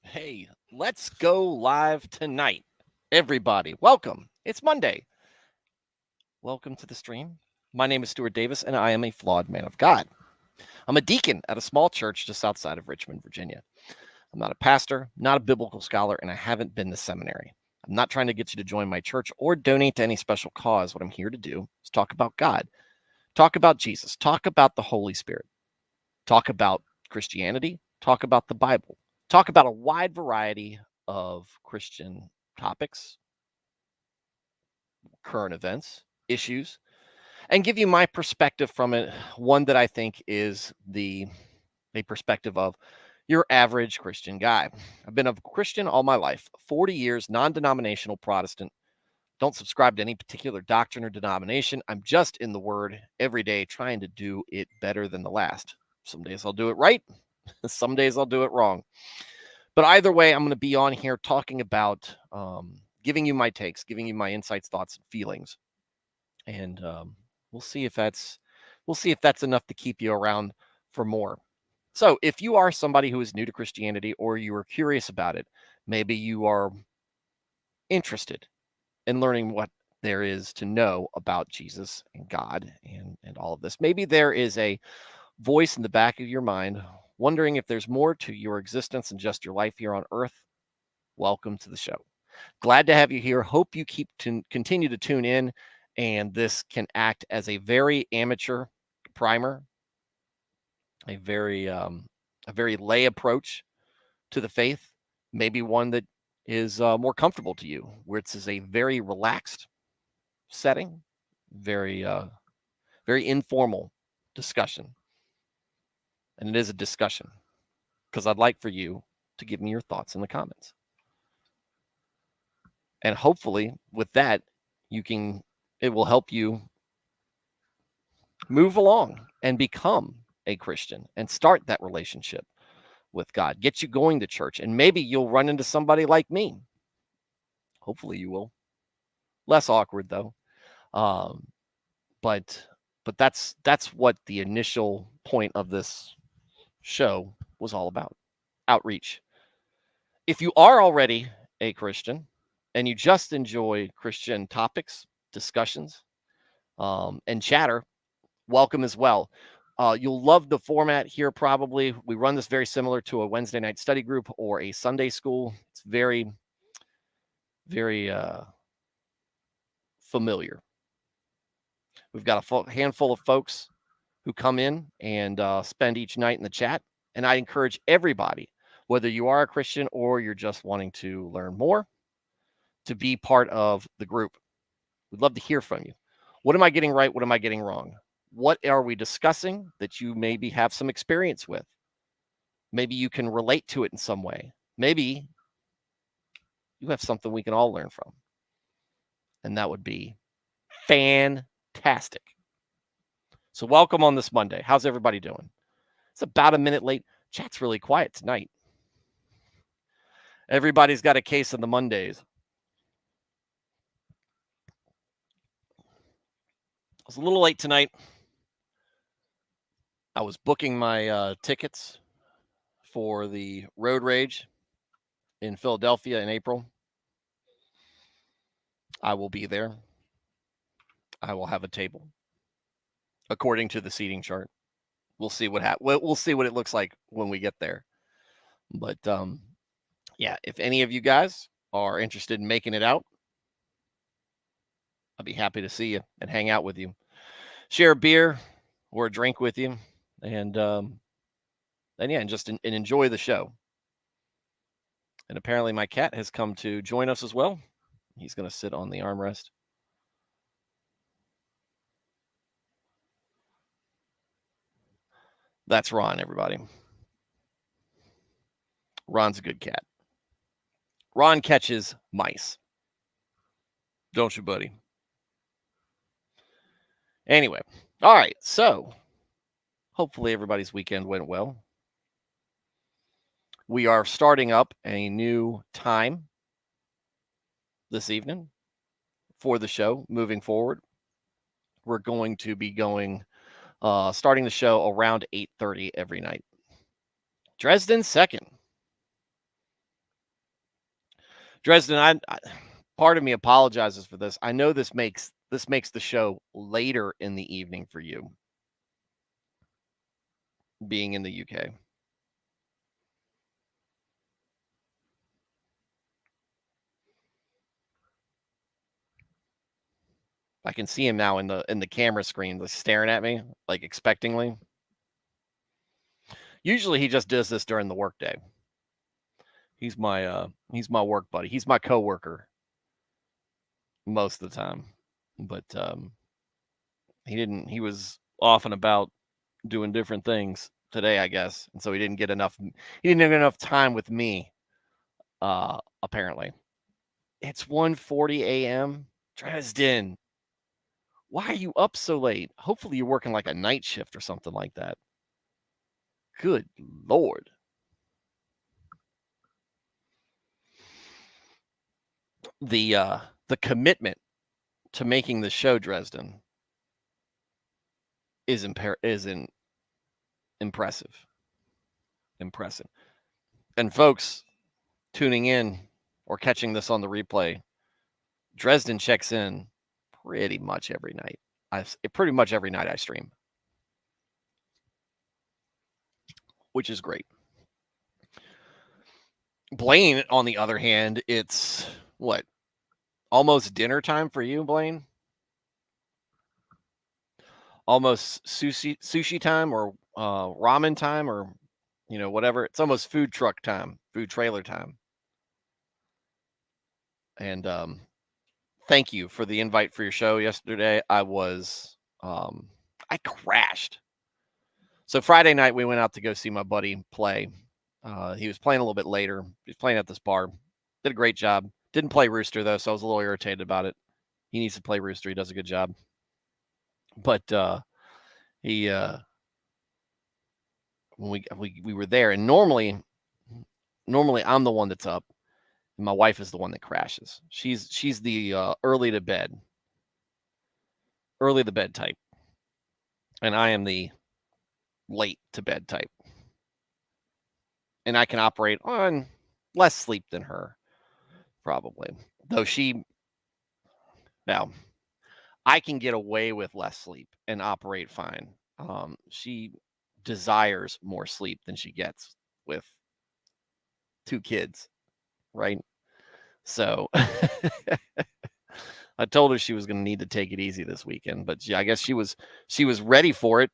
Hey, let's go live tonight. Everybody, welcome. It's Monday. Welcome to the stream. My name is Stuart Davis, and I am a flawed man of God. I'm a deacon at a small church just outside of Richmond, Virginia. I'm not a pastor, not a biblical scholar, and I haven't been to seminary. I'm not trying to get you to join my church or donate to any special cause. What I'm here to do is talk about God, talk about Jesus, talk about the Holy Spirit, talk about Christianity, talk about the Bible, talk about a wide variety of Christian topics, current events, issues, and give you my perspective from it. One that I think is a perspective of your average Christian guy. I've been a Christian all my life, 40 years, non-denominational Protestant. Don't subscribe to any particular doctrine or denomination. I'm just in the Word every day, trying to do it better than the last. Some days I'll do it right. Some days I'll do it wrong. But either way, I'm going to be on here talking about giving you my takes, giving you my insights, thoughts, and feelings, and we'll see if that's enough to keep you around for more. So, if you are somebody who is new to Christianity or you are curious about it, maybe you are interested in learning what there is to know about Jesus and God and all of this. Maybe there is a voice in the back of your mind wondering if there's more to your existence than just your life here on earth. Welcome to the show. Glad to have you here. Hope you continue to tune in, and this can act as a very amateur primer, a very lay approach to the faith, maybe one that is more comfortable to you, where it's a very relaxed setting, very very informal discussion, and it is a discussion because I'd like for you to give me your thoughts in the comments. And hopefully with that, it will help you move along and become a Christian and start that relationship with God. Get you going to church, and maybe you'll run into somebody like me. Hopefully you will. Less awkward though. Um, but that's what the initial point of this show was all about. Outreach. If you are already a Christian and you just enjoy Christian topics, discussions, and chatter, welcome as well. You'll love the format here, probably. We run this very similar to a Wednesday night study group or a Sunday school. It's very, very familiar. We've got a handful of folks who come in and spend each night in the chat. And I encourage everybody, whether you are a Christian or you're just wanting to learn more, to be part of the group. We'd love to hear from you. What am I getting right? What am I getting wrong? What are we discussing that you maybe have some experience with? Maybe you can relate to it in some way. Maybe you have something we can all learn from. And that would be fantastic. So welcome on this Monday. How's everybody doing? It's about a minute late. Chat's really quiet tonight. Everybody's got a case of the Mondays. I was a little late tonight. I was booking my tickets for the Road Rage in Philadelphia in April. I will be there. I will have a table according to the seating chart. We'll see we'll see what it looks like when we get there. But yeah, if any of you guys are interested in making it out, I'll be happy to see you and hang out with you, share a beer or a drink with you, and yeah, and just and enjoy the show. And apparently, my cat has come to join us as well. He's going to sit on the armrest. That's Ron, everybody. Ron's a good cat. Ron catches mice. Don't you, buddy? Anyway, all right. So hopefully everybody's weekend went well. We are starting up a new time this evening for the show moving forward. We're going to be starting the show around 8:30 every night. Dresden second. Dresden, part of me apologizes for this. I know this makes the show later in the evening for you, being in the UK. I can see him now in the camera screen, like staring at me, like expectingly. Usually he just does this during the workday. He's my work buddy. He's my coworker most of the time. But he was off and about doing different things today, I guess. And so he didn't get enough time with me, apparently. It's 1:40 a.m. Dresden, why are you up so late? Hopefully you're working like a night shift or something like that. Good Lord. The commitment to making the show, Dresden, is impressive. Impressive. And folks tuning in or catching this on the replay, Dresden checks in pretty much every night. Pretty much every night I stream, which is great. Blaine, on the other hand, it's what? Almost dinner time for you, Blaine? Almost sushi time or ramen time or whatever. It's almost food truck time, food trailer time. And thank you for the invite for your show yesterday. I crashed. So Friday night we went out to go see my buddy play. He was playing a little bit later. He was playing at this bar. Did a great job. Didn't play Rooster though, so I was a little irritated about it. He needs to play Rooster. He does a good job. But when we were there, and normally I'm the one that's up. And my wife is the one that crashes. She's the early to bed type, and I am the late to bed type. And I can operate on less sleep than her, probably. Though now I can get away with less sleep and operate fine. She desires more sleep than she gets with 2 kids, right? So I told her she was going to need to take it easy this weekend, but I guess she was ready for it.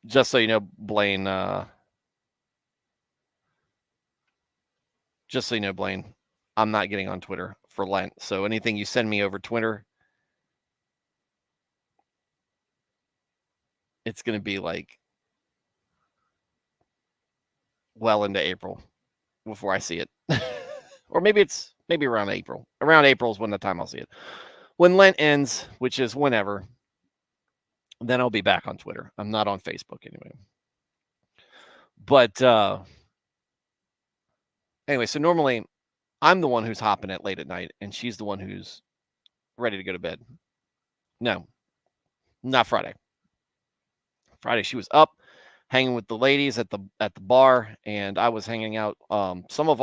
Just so you know, Blaine, I'm not getting on Twitter for Lent. So anything you send me over Twitter, it's going to be like well into April before I see it. Or maybe around April. Around April is when the time I'll see it. When Lent ends, which is whenever, then I'll be back on Twitter. I'm not on Facebook anyway. But anyway, so normally I'm the one who's hopping it late at night, and she's the one who's ready to go to bed. No, not Friday. Friday she was up hanging with the ladies at the bar, and I was hanging out. Some of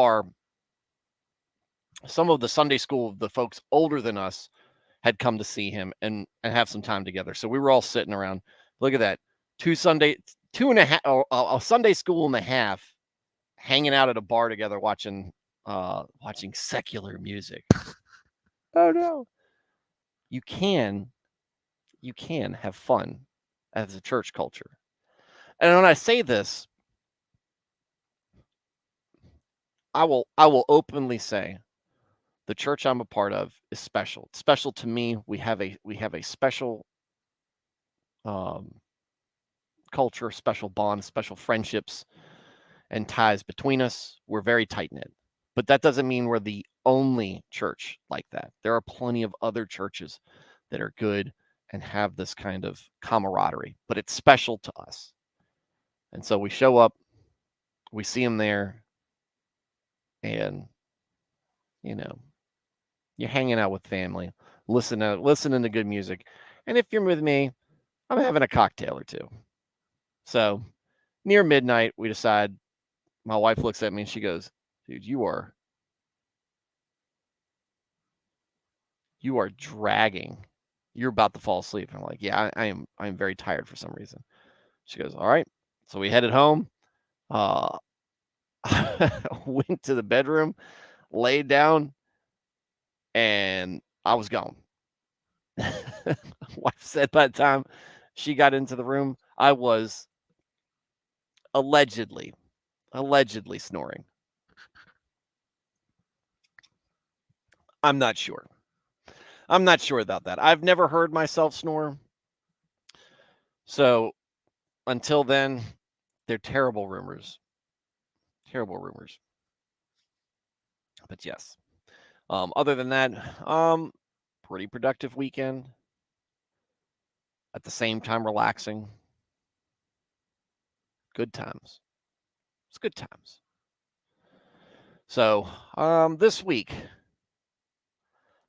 the Sunday school, the folks older than us, had come to see him and have some time together. So we were all sitting around. Look at that. A Sunday school and a half hanging out at a bar together watching secular music. Oh no. You can have fun as a church culture. And when I say this, I will openly say the church I'm a part of is special. It's special to me. We have a special culture, special bonds, special friendships and ties between us. We're very tight-knit. But that doesn't mean we're the only church like that. There are plenty of other churches that are good and have this kind of camaraderie, but it's special to us. And so we show up, we see them there, and you're hanging out with family, listening to good music. And if you're with me, I'm having a cocktail or two. So near midnight, we decide My wife looks at me and she goes, dude, you are dragging. You're about to fall asleep. And I'm like, yeah, I'm very tired for some reason. She goes, all right. So we headed home. Uh, went to the bedroom, laid down, and I was gone. Wife said by the time she got into the room, I was allegedly snoring. I'm not sure. I'm not sure about that. I've never heard myself snore. So until then, they're terrible rumors. Terrible rumors. But yes. Other than that, pretty productive weekend. At the same time, relaxing. Good times. It's good times. So, this week,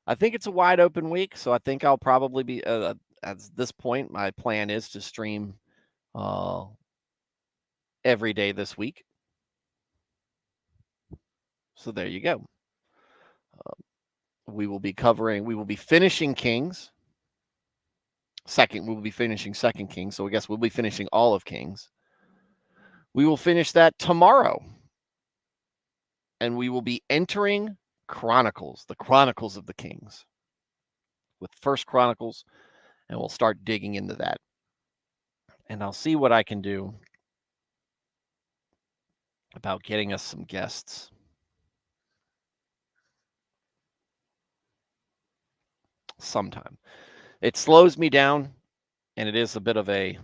I think it's a wide open week. So I think I'll probably be at this point. My plan is to stream every day this week. So there you go. We will be finishing Kings. We will be finishing Second Kings. So I guess we'll be finishing all of Kings. We will finish that tomorrow. And we will be entering Chronicles, the Chronicles of the Kings, with First Chronicles, and we'll start digging into that. And I'll see what I can do about getting us some guests. Sometime. It slows me down, and it is a bit of an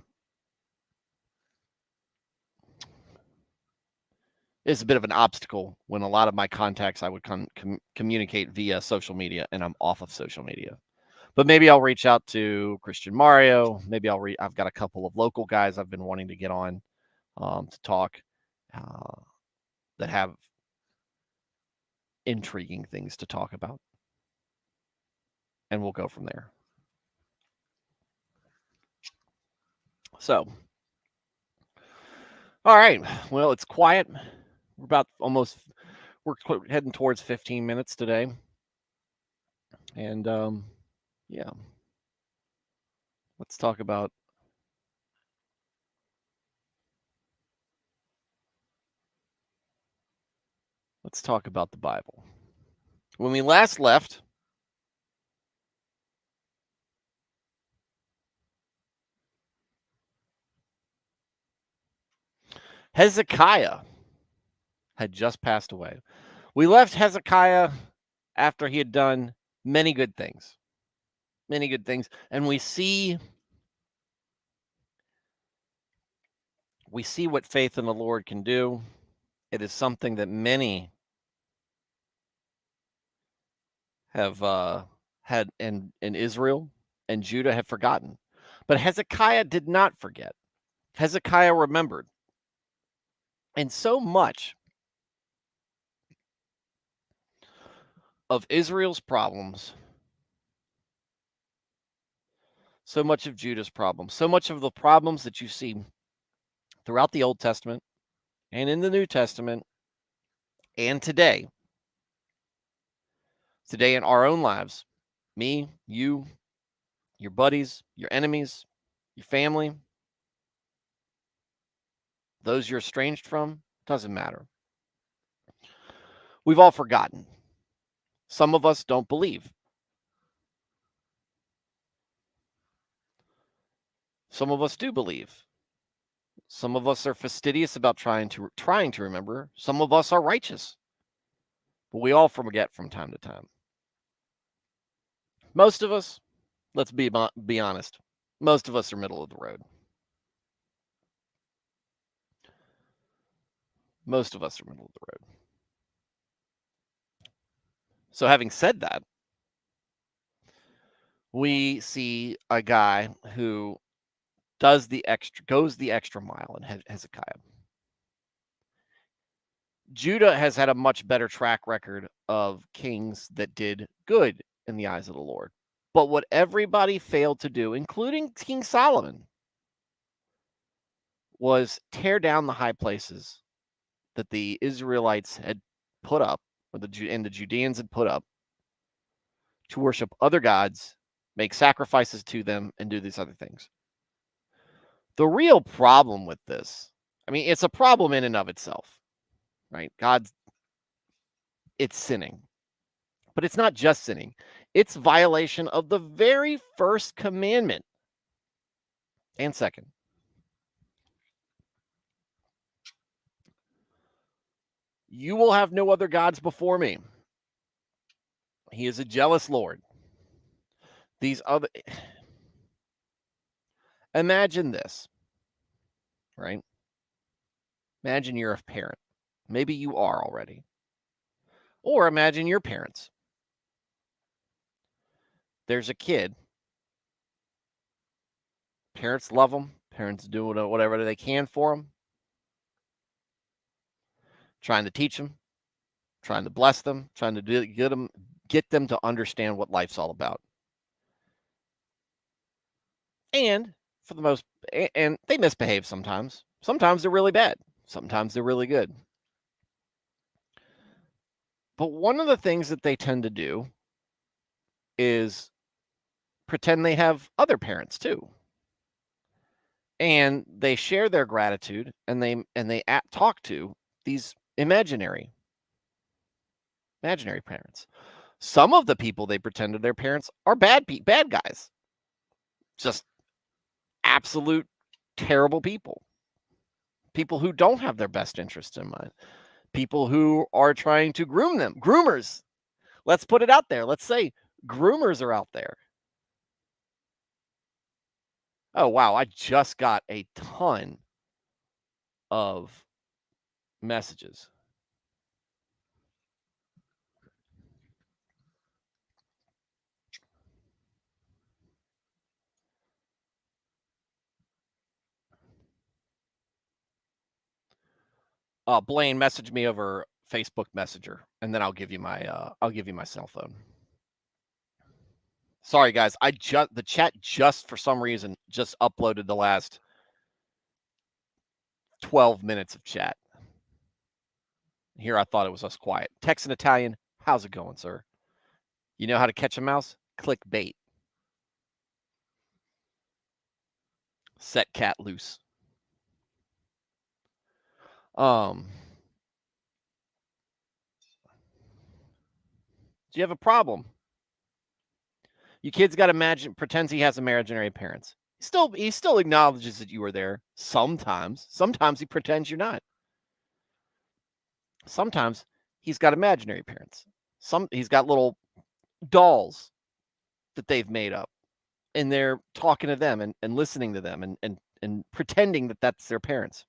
obstacle when a lot of my contacts I would communicate via social media, and I'm off of social media. But maybe I'll reach out to Christian Mario. Maybe I've got a couple of local guys I've been wanting to get on to talk that have intriguing things to talk about. And we'll go from there. So, all right. Well, it's quiet. We're heading towards 15 minutes today. And yeah. Let's talk about the Bible. When we last left, Hezekiah had just passed away. We left Hezekiah after he had done many good things. Many good things. And we see what faith in the Lord can do. It is something that many have had in Israel and Judah have forgotten. But Hezekiah did not forget. Hezekiah remembered. And so much of Israel's problems, so much of Judah's problems, so much of the problems that you see throughout the Old Testament and in the New Testament and today in our own lives, me, you, your buddies, your enemies, your family, those you're estranged from, doesn't matter. We've all forgotten. Some of us don't believe. Some of us do believe. Some of us are fastidious about trying to remember. Some of us are righteous. But we all forget from time to time. Most of us, let's be honest, most of us are middle of the road. Most of us are middle of the road. So having said that, we see a guy who goes the extra mile in Hezekiah. Judah has had a much better track record of kings that did good in the eyes of the Lord. But what everybody failed to do, including King Solomon, was tear down the high places that the Israelites had put up, or the Judeans had put up, to worship other gods, make sacrifices to them, and do these other things. The real problem with this, I mean, it's a problem in and of itself, right? It's sinning. But it's not just sinning. It's violation of the very first commandment. And second, you will have no other gods before me. He is a jealous Lord. These other, imagine this, right? Imagine you're a parent. Maybe you are already. Or imagine your parents. There's a kid. Parents love them. Parents do whatever they can for them. Trying to teach them, trying to bless them, trying to get them to understand what life's all about. And for the most, and they misbehave sometimes. Sometimes they're really bad. Sometimes they're really good. But one of the things that they tend to do is pretend they have other parents too. And they share their gratitude, and they talk to these imaginary parents. Some of the people they pretend are their parents are bad guys. Just absolute terrible people. People who don't have their best interests in mind. People who are trying to groom them. Groomers. Let's put it out there. Let's say groomers are out there. Oh, wow. I just got a ton of messages. Blaine, message me over Facebook Messenger, and then I'll give you my cell phone. Sorry, guys. The chat just for some reason just uploaded the last 12 minutes of chat. Here, I thought it was us quiet. Text in Italian. How's it going, sir? You know how to catch a mouse? Click bait. Set cat loose. Do you have a problem? You kid's got pretends he has imaginary parents. He still acknowledges that you were there sometimes. Sometimes he pretends you're not. Sometimes he's got imaginary parents. He's got little dolls that they've made up, and they're talking to them and listening to them and pretending that that's their parents.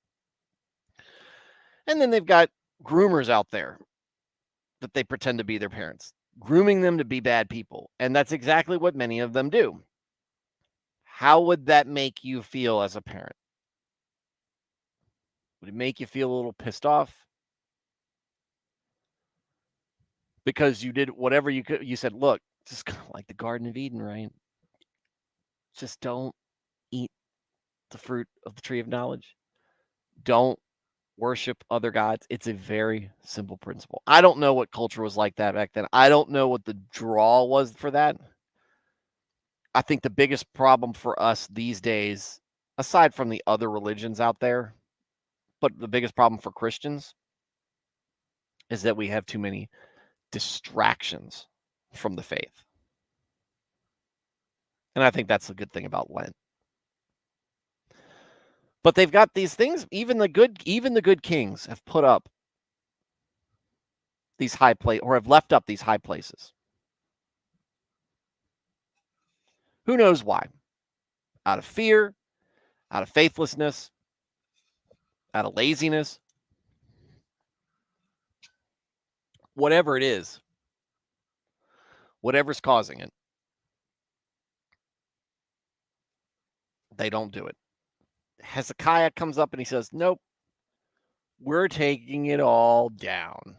And then they've got groomers out there that they pretend to be their parents, grooming them to be bad people. And that's exactly what many of them do. How would that make you feel as a parent? Would it make you feel a little pissed off? Because you did whatever you could. You said, look, just kind of like the Garden of Eden, right? Just don't eat the fruit of the tree of knowledge. Don't worship other gods. It's a very simple principle. I don't know what culture was like that back then. I don't know what the draw was for that. I think the biggest problem for us these days, aside from the other religions out there, but the biggest problem for Christians is that we have too many distractions from the faith. And I think that's a good thing about Lent. But they've got these things, even the good kings have put up these high places, or have left up these high places. Who knows why? Out of fear, out of faithlessness, out of laziness, whatever it is, whatever's causing it, they don't do it. Hezekiah comes up and he says, nope, we're taking it all down.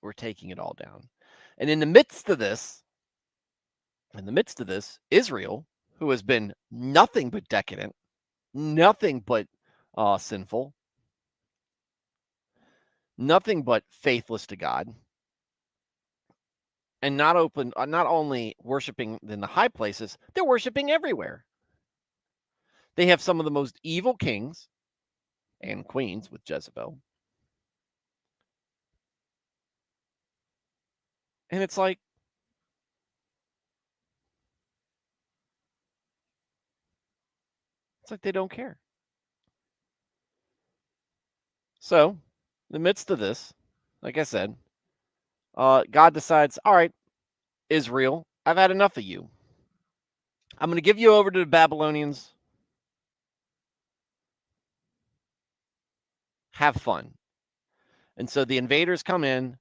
We're taking it all down. And in the midst of this, Israel, who has been nothing but decadent, nothing but sinful, nothing but faithless to God, and not only worshiping in the high places, they're worshiping everywhere. They have some of the most evil kings and queens with Jezebel. And it's like they don't care. So, in the midst of this, like I said, God decides, all right, Israel, I've had enough of you. I'm going to give you over to the Babylonians. Have fun. And so the invaders come in,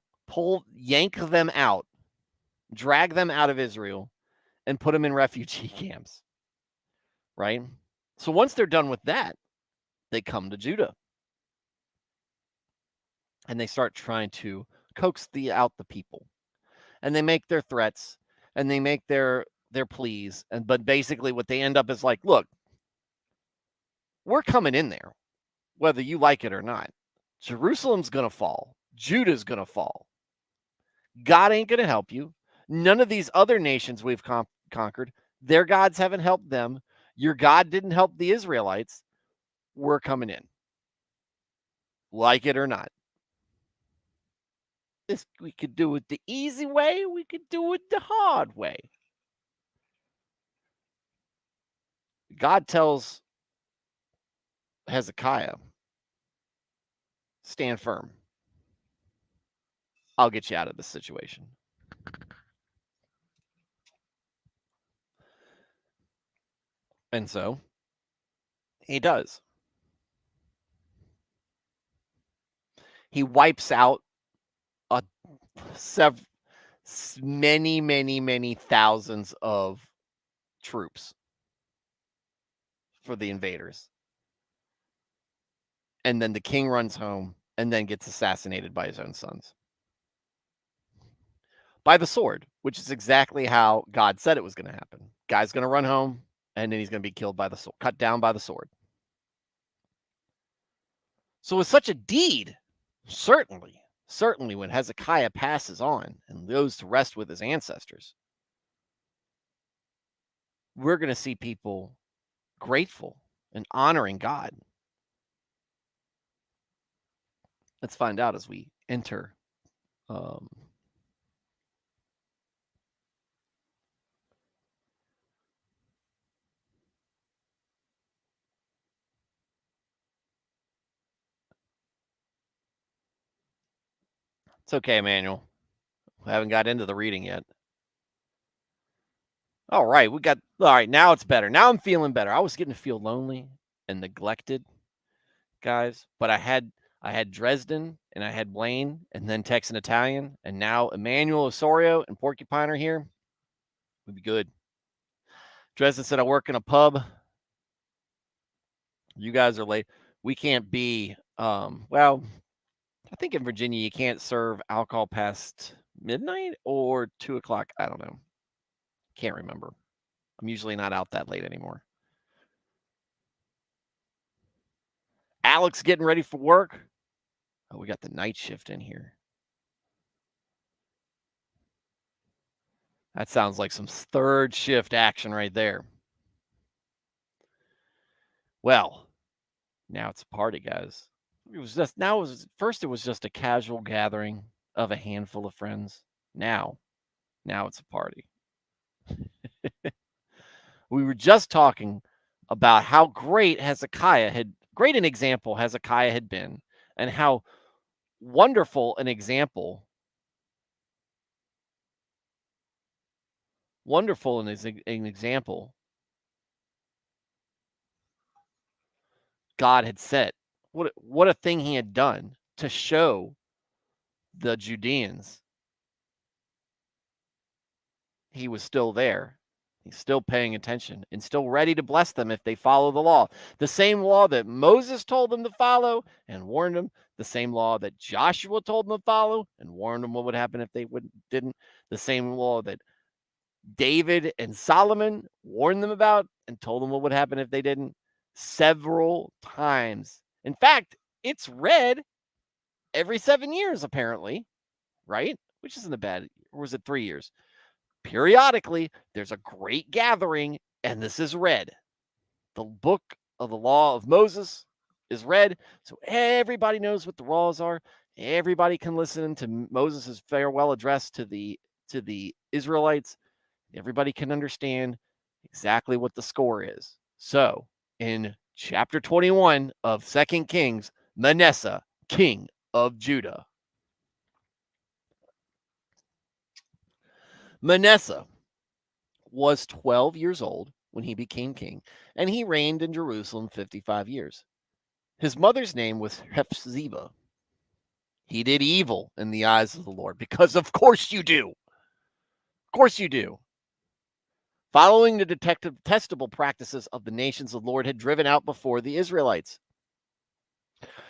yank them out, drag them out of Israel, and put them in refugee camps. Right? So once they're done with that, they come to Judah. And they start trying to coax out the people. And they make their threats and they make their pleas. But basically what they end up is like, look, we're coming in there, whether you like it or not. Jerusalem's going to fall. Judah's going to fall. God ain't going to help you. None of these other nations we've conquered, their gods haven't helped them. Your God didn't help the Israelites. We're coming in. Like it or not. We could do it the easy way. We could do it the hard way. God tells Hezekiah, stand firm. I'll get you out of this situation. And so he does. He wipes out many thousands of troops for the invaders. And then the king runs home and then gets assassinated by his own sons. By the sword, which is exactly how God said it was going to happen. Guy's going to run home and then he's going to be killed by the sword, cut down by the sword. So with such a deed, certainly when Hezekiah passes on and goes to rest with his ancestors, we're going to see people grateful and honoring God. Let's find out as we enter It's okay, Emmanuel. We haven't got into the reading yet. All right, now it's better. Now I'm feeling better. I was getting to feel lonely and neglected, guys, but I had Dresden and I had Blaine and then Texan Italian, and now Emmanuel Osorio and Porcupine are here. We'd be good. Dresden said, I work in a pub. You guys are late. We can't be, well, I think in Virginia you can't serve alcohol past midnight or 2 o'clock. I don't know. Can't remember. I'm usually not out that late anymore. Alex getting ready for work. Oh, we got the night shift in here. That sounds like some third shift action right there. Well, now it's a party, guys. It was just a casual gathering of a handful of friends. Now it's a party. We were just talking about how great an example Hezekiah had been, and how wonderful an example God had set. What a thing he had done to show the Judeans he was still there. He's still paying attention and still ready to bless them if they follow the law. The same law that Moses told them to follow and warned them. The same law that Joshua told them to follow and warned them what would happen if they didn't. The same law that David and Solomon warned them about and told them what would happen if they didn't, several times. In fact, it's read every 7 years, apparently, right? Which isn't a bad, or was it 3 years? Periodically, there's a great gathering, and this is read. The book of the law of Moses is read, so everybody knows what the laws are. Everybody can listen to Moses' farewell address to the Israelites. Everybody can understand exactly what the score is. So, in chapter 21 of 2 Kings, Manasseh, king of Judah. Manasseh was 12 years old when he became king, and he reigned in Jerusalem 55 years. His mother's name was Hephzibah. He did evil in the eyes of the Lord, because of course you do. Of course you do. Following the detestable practices of the nations the Lord had driven out before the Israelites.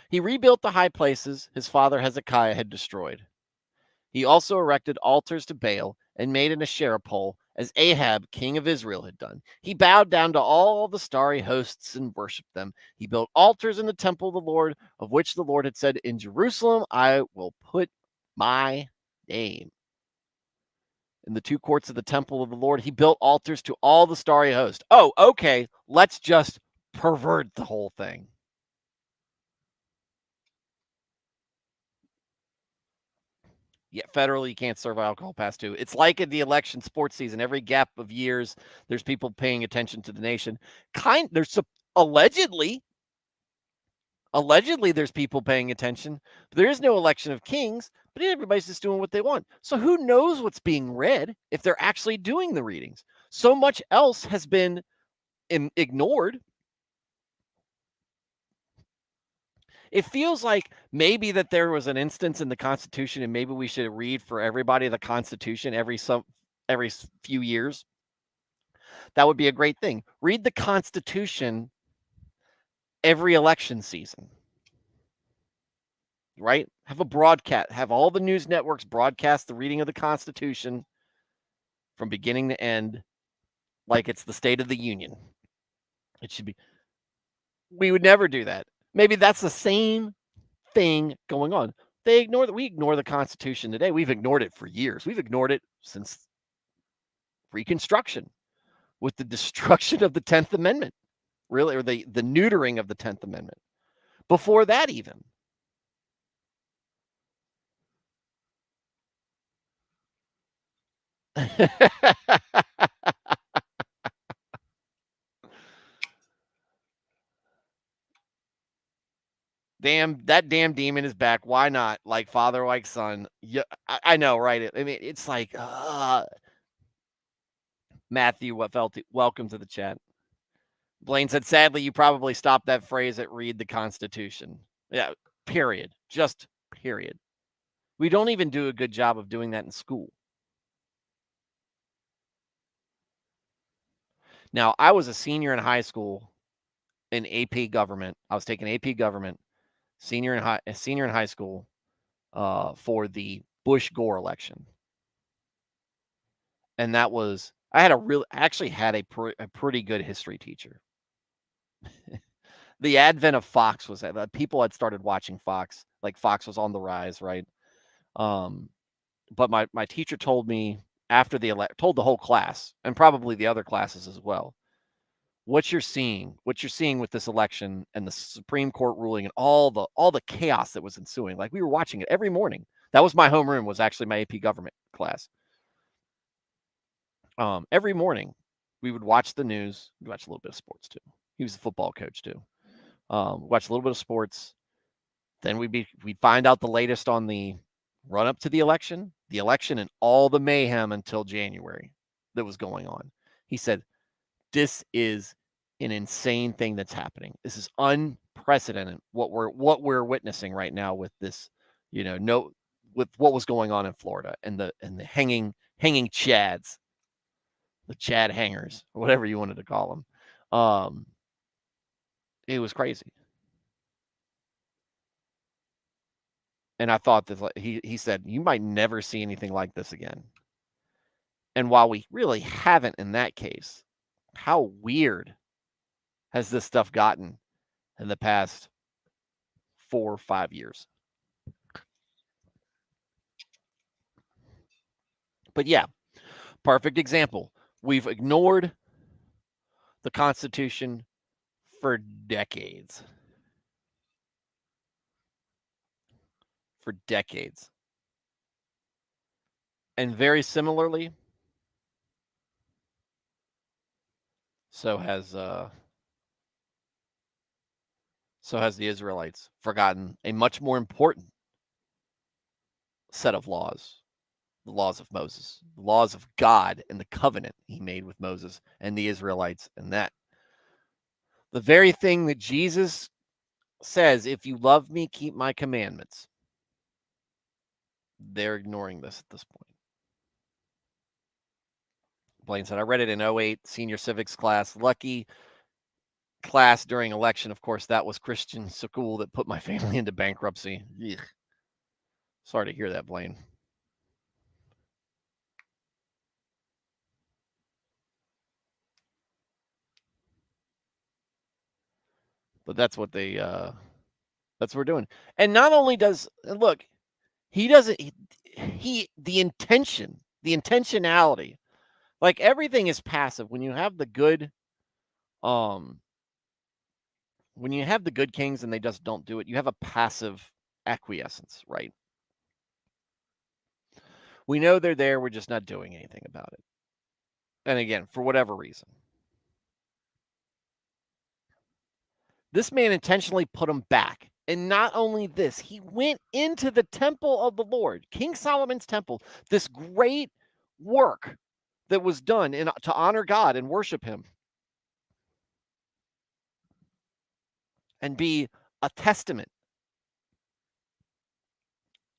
He rebuilt the high places his father Hezekiah had destroyed. He also erected altars to Baal and made an Asherah pole, as Ahab, king of Israel, had done. He bowed down to all the starry hosts and worshipped them. He built altars in the temple of the Lord, of which the Lord had said, "In Jerusalem I will put my name." In the two courts of the temple of the Lord, he built altars to all the starry host. Oh, okay. Let's just pervert the whole thing. Yeah, federally, you can't serve alcohol past 2. It's like in the election sports season. Every gap of years, there's people paying attention to the nation. There's allegedly, there's people paying attention. But there is no election of kings, but everybody's just doing what they want. So who knows what's being read if they're actually doing the readings? So much else has been ignored. It feels like maybe that there was an instance in the Constitution, and maybe we should read for everybody the Constitution every few years. That would be a great thing. Read the Constitution every election season, right? Have a broadcast, have all the news networks broadcast the reading of the Constitution from beginning to end, like it's the State of the Union. It should be. We would never do that. Maybe that's the same thing going on. We ignore the Constitution today. We've ignored it for years. We've ignored it since Reconstruction, with the destruction of the 10th Amendment, really, or the neutering of the 10th Amendment. Before that, even. That damn demon is back. Why not? Like father, like son. Yeah, I know, right? I mean, it's like, Matthew, welcome to the chat. Blaine said, sadly, you probably stopped that phrase at read the Constitution. Yeah, period. Just period. We don't even do a good job of doing that in school. Now, I was a senior in high school in AP government. I was taking AP government, senior in high school, for the Bush-Gore election. And that was, I actually had a pretty good history teacher. The advent of Fox was that people had started watching Fox, like Fox was on the rise, right? But my teacher told me after told the whole class, and probably the other classes as well, what you're seeing with this election and the Supreme Court ruling and all the chaos that was ensuing. Like, we were watching it every morning. That was my homeroom, was actually my AP government class. Every morning we would watch the news. We watch a little bit of sports too. He was a football coach too. Watch a little bit of sports. Then we'd find out the latest on the run up to the election, and all the mayhem until January that was going on. He said, this is an insane thing that's happening. This is unprecedented what we're witnessing right now with this, with what was going on in Florida and the hanging chads, the Chad hangers, or whatever you wanted to call them. It was crazy. And I thought that he said, you might never see anything like this again. And while we really haven't in that case, how weird has this stuff gotten in the past 4 or 5 years? But yeah, perfect example. We've ignored the Constitution for decades. For decades. And very similarly, so has the Israelites forgotten a much more important set of laws, the laws of Moses, the laws of God and the covenant he made with Moses and the Israelites, and that the very thing that Jesus says, if you love me, keep my commandments. They're ignoring this at this point. Blaine said, I read it in '08, senior civics class. Lucky class during election. Of course, that was Christian school that put my family into bankruptcy. Ugh. Sorry to hear that, Blaine. But that's what that's what we're doing. And not only does, look, he doesn't, the intentionality, like everything is passive. When you have the good, when you have the good kings and they just don't do it, you have a passive acquiescence, right? We know they're there. We're just not doing anything about it. And again, for whatever reason. This man intentionally put him back. And not only this, he went into the temple of the Lord, King Solomon's temple, this great work that was done to honor God and worship him and be a testament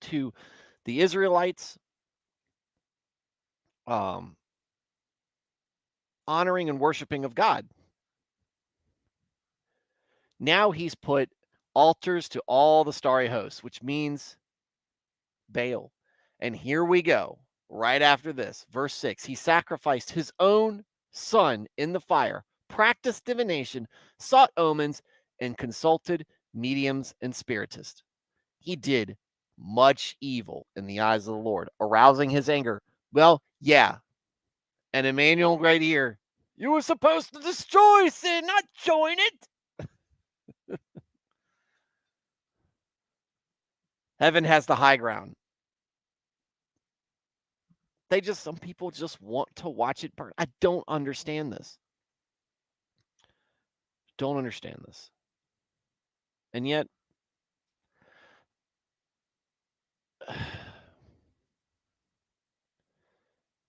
to the Israelites honoring and worshiping of God. Now he's put altars to all the starry hosts, which means Baal. And here we go. Right after this, verse 6, he sacrificed his own son in the fire, practiced divination, sought omens, and consulted mediums and spiritists. He did much evil in the eyes of the Lord, arousing his anger. Well, yeah. And Emmanuel right here, you were supposed to destroy sin, not join it. Heaven has the high ground. Some people just want to watch it burn. I don't understand this. Don't understand this. And yet,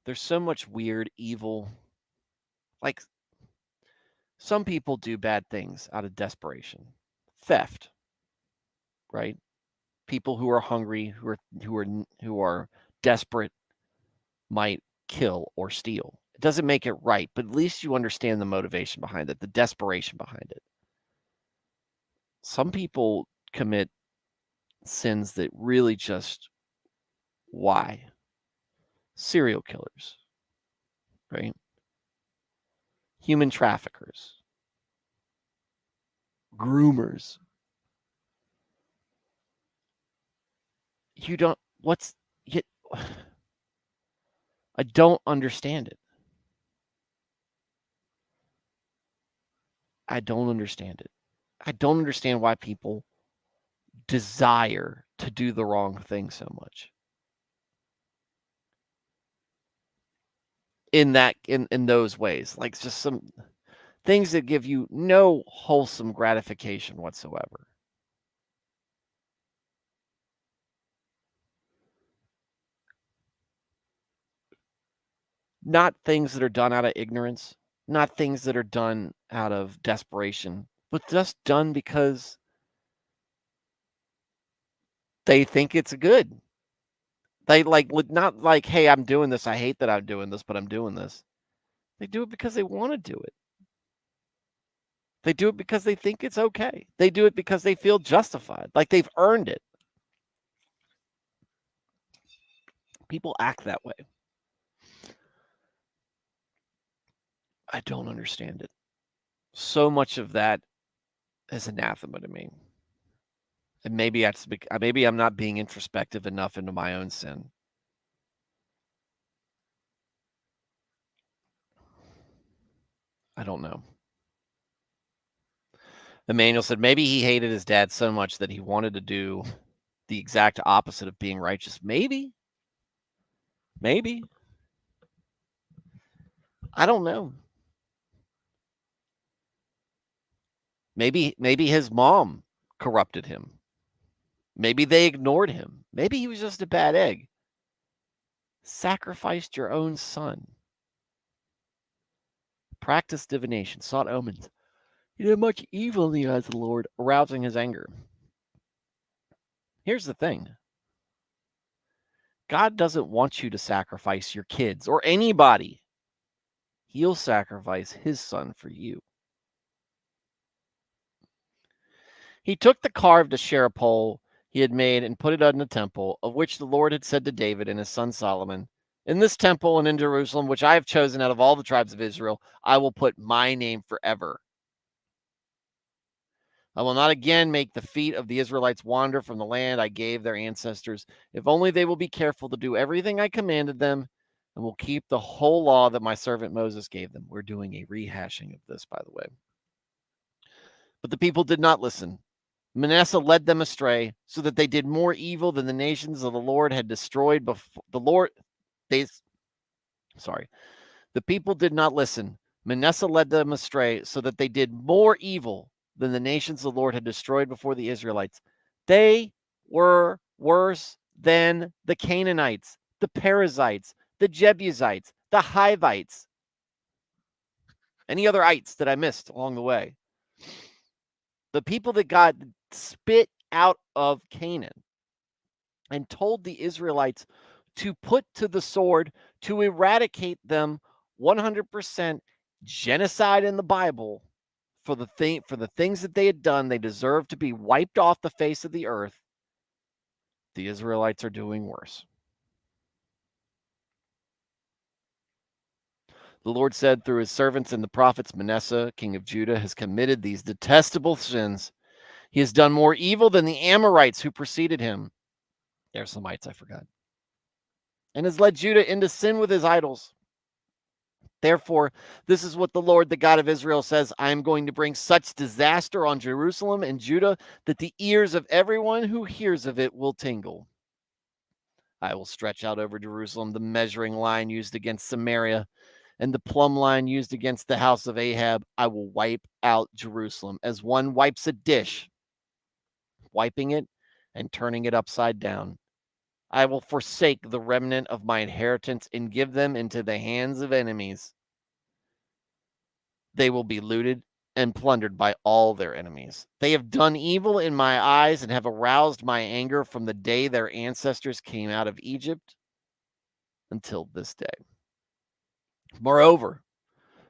there's so much weird, evil. Like, some people do bad things out of desperation. Theft, right? People who are hungry, who are desperate, might kill or steal. It doesn't make it right, but at least you understand the motivation behind it, the desperation behind it. Some people commit sins that really just, why? Serial killers, right? Human traffickers, groomers. You don't, what's, you, I don't understand it. I don't understand it. I don't understand why people desire to do the wrong thing so much. In those ways, like just some things that give you no wholesome gratification whatsoever. Not things that are done out of ignorance, not things that are done out of desperation, but just done because they think it's good. They not like, hey, I'm doing this. I hate that I'm doing this, but I'm doing this. They do it because they want to do it. They do it because they think it's okay. They do it because they feel justified, like they've earned it. People act that way. I don't understand it. So much of that is anathema to me. And maybe I'm not being introspective enough into my own sin. I don't know. Emmanuel said maybe he hated his dad so much that he wanted to do the exact opposite of being righteous. Maybe. Maybe. I don't know. Maybe his mom corrupted him. Maybe they ignored him. Maybe he was just a bad egg. Sacrificed your own son. Practiced divination. Sought omens. He did much evil in the eyes of the Lord, arousing his anger. Here's the thing. God doesn't want you to sacrifice your kids or anybody. He'll sacrifice his son for you. He took the carved Asherah pole he had made and put it in the temple, of which the Lord had said to David and his son Solomon, in this temple and in Jerusalem, which I have chosen out of all the tribes of Israel, I will put my name forever. I will not again make the feet of the Israelites wander from the land I gave their ancestors, if only they will be careful to do everything I commanded them and will keep the whole law that my servant Moses gave them. We're doing a rehashing of this, by the way. But the people did not listen. Manasseh led them astray, so that they did more evil than the nations of the Lord had destroyed before the Lord. The people did not listen. Manasseh led them astray, so that they did more evil than the nations the Lord had destroyed before the Israelites. They were worse than the Canaanites, the Perizzites, the Jebusites, the Hivites, any other ites that I missed along the way. The people that God spit out of Canaan and told the Israelites to put to the sword to eradicate them 100%, genocide in the Bible. For the things that they had done, they deserved to be wiped off the face of the earth. The Israelites are doing worse. The Lord said through his servants and the prophets, Manasseh, king of Judah, has committed these detestable sins. He has done more evil than the Amorites who preceded him. There's some ites I forgot. And has led Judah into sin with his idols. Therefore, this is what the Lord, the God of Israel, says: I am going to bring such disaster on Jerusalem and Judah that the ears of everyone who hears of it will tingle. I will stretch out over Jerusalem the measuring line used against Samaria and the plumb line used against the house of Ahab. I will wipe out Jerusalem as one wipes a dish, wiping it and turning it upside down. I will forsake the remnant of my inheritance and give them into the hands of enemies. They will be looted and plundered by all their enemies. They have done evil in my eyes and have aroused my anger from the day their ancestors came out of Egypt until this day. Moreover,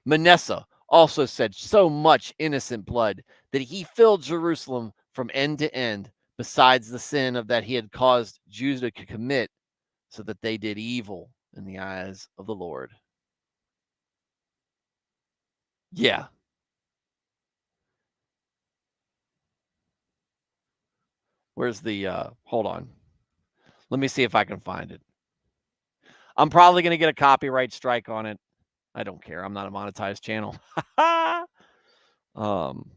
Manasseh also shed so much innocent blood that he filled Jerusalem from end to end, besides the sin of that he had caused Judah to commit, so that they did evil in the eyes of the Lord. Yeah. Where's the hold on. Let me see if I can find it. I'm probably going to get a copyright strike on it. I don't care. I'm not a monetized channel. um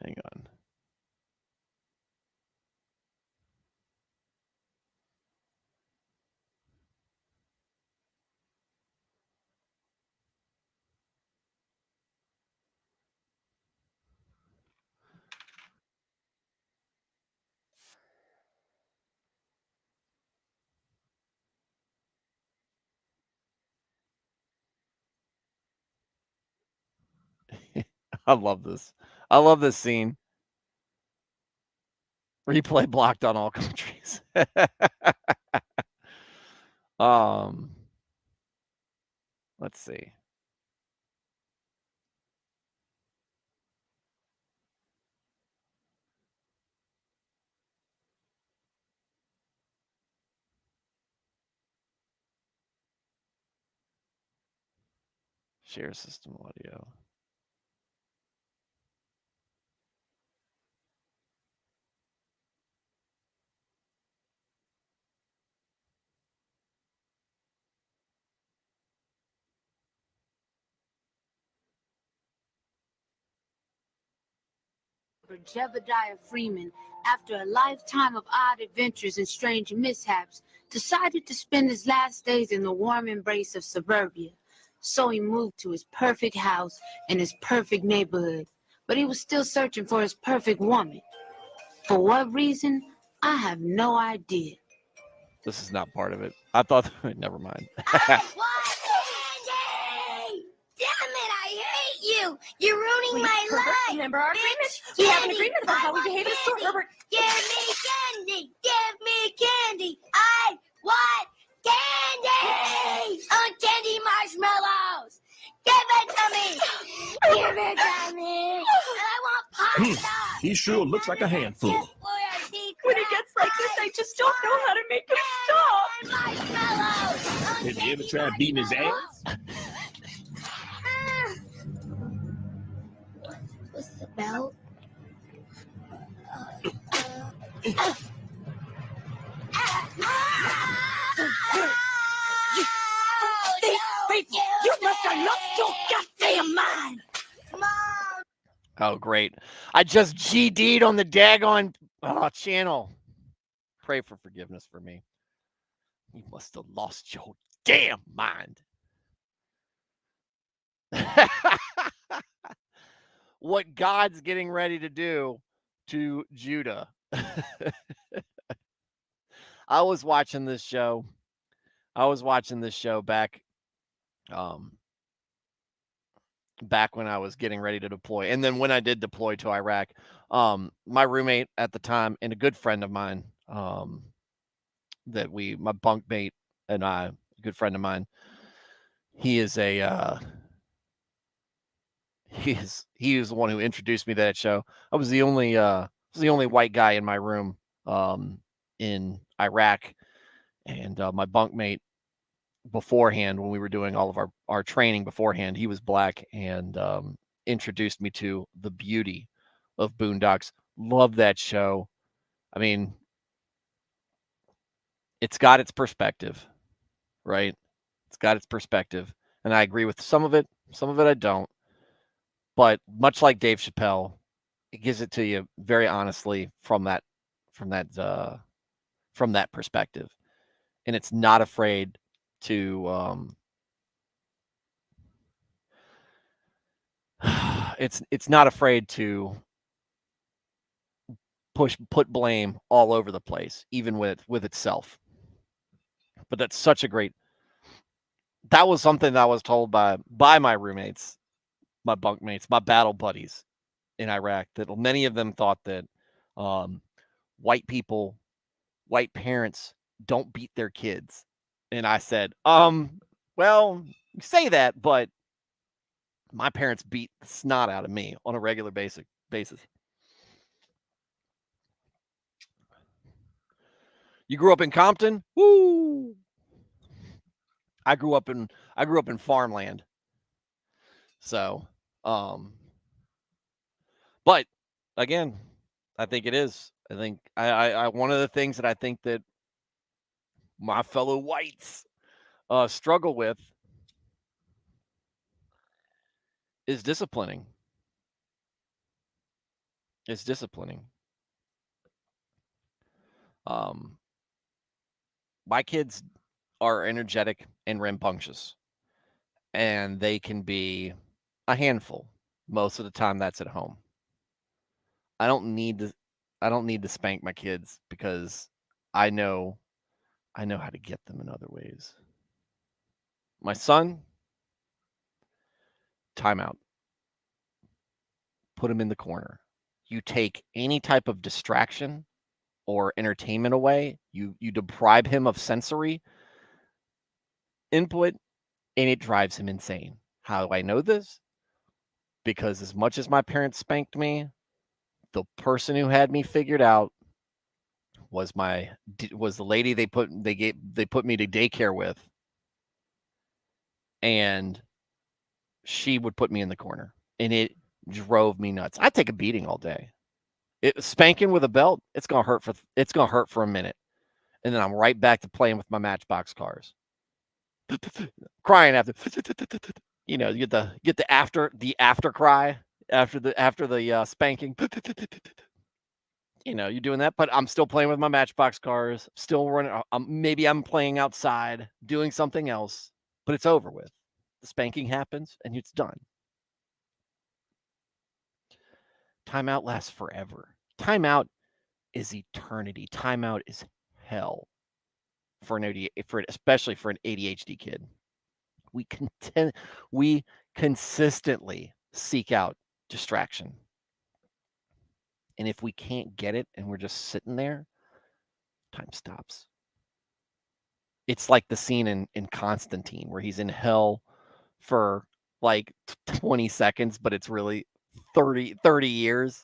hang on. I love this. I love this scene. Replay blocked on all countries. um let's see. Share system audio. Jebediah Freeman, after a lifetime of odd adventures and strange mishaps, decided to spend his last days in the warm embrace of suburbia. So he moved to his perfect house and his perfect neighborhood. But he was still searching for his perfect woman. For what reason? I have no idea. This is not part of it. I thought, never mind. I want candy! Damn it, I hate you! You're ruining my life! Remember our agreement? Bitch, We have an candy! agreement about I how we want behave in the store, candy! Herbert. Give me candy! Give me candy! I want candy! Uncandy marshmallows! Give it to me! Give it to me! And I want pasta! He sure looks like a handful. When he gets like this, I just don't know how to make him stop. Marshmallows! Have you ever tried beating his ass? What's the belt? You must have lost your goddamn mind. Mom! Oh, great. I just GD'd on the daggone channel. Pray for forgiveness for me. You must have lost your damn mind. What God's getting ready to do to Judah. I was watching this show. Back when I was getting ready to deploy. And then when I did deploy to Iraq, my roommate at the time and a good friend of mine, my bunkmate and I, a good friend of mine, he is he is the one who introduced me to that show. I was the only white guy in my room in Iraq, and my bunkmate beforehand, when we were doing all of our training beforehand, he was black and introduced me to the beauty of Boondocks. Love that show. I mean, it's got its perspective, right? It's got its perspective, and I agree with some of it. Some of it I don't. But much like Dave Chappelle, it gives it to you very honestly from that perspective, and it's not afraid to it's not afraid to put blame all over the place, even with itself. But that's such a great. That was something that I was told by my roommates, my bunkmates, my battle buddies in Iraq, that many of them thought that white people, white parents don't beat their kids. And I said, well, you say that, but my parents beat the snot out of me on a regular basis. You grew up in Compton? Woo! I grew up in farmland. So, but again, I think it is. I think I one of the things that I think that my fellow whites struggle with is disciplining. It's disciplining. My kids are energetic and rambunctious, and they can be a handful. Most of the time, that's at home. I don't need to spank my kids because I know how to get them in other ways. My son, timeout. Put him in the corner. You take any type of distraction or entertainment away, you deprive him of sensory input, and it drives him insane. How do I know this? Because as much as my parents spanked me, the person who had me figured out was the lady they put me to daycare with, and she would put me in the corner, and it drove me nuts. I'd take a beating all day. Spanking with a belt, it's gonna hurt for a minute, and then I'm right back to playing with my Matchbox cars, crying after. You know, you get the after cry after the spanking. You know, you're doing that, but I'm still playing with my Matchbox cars, still running. Maybe I'm playing outside, doing something else, but it's over with. The spanking happens, and it's done. Timeout lasts forever. Timeout is eternity. Timeout is hell for especially for an ADHD kid. We consistently seek out distraction. And if we can't get it and we're just sitting there, time stops. It's like the scene in Constantine where he's in hell for like 20 seconds, but it's really 30 years.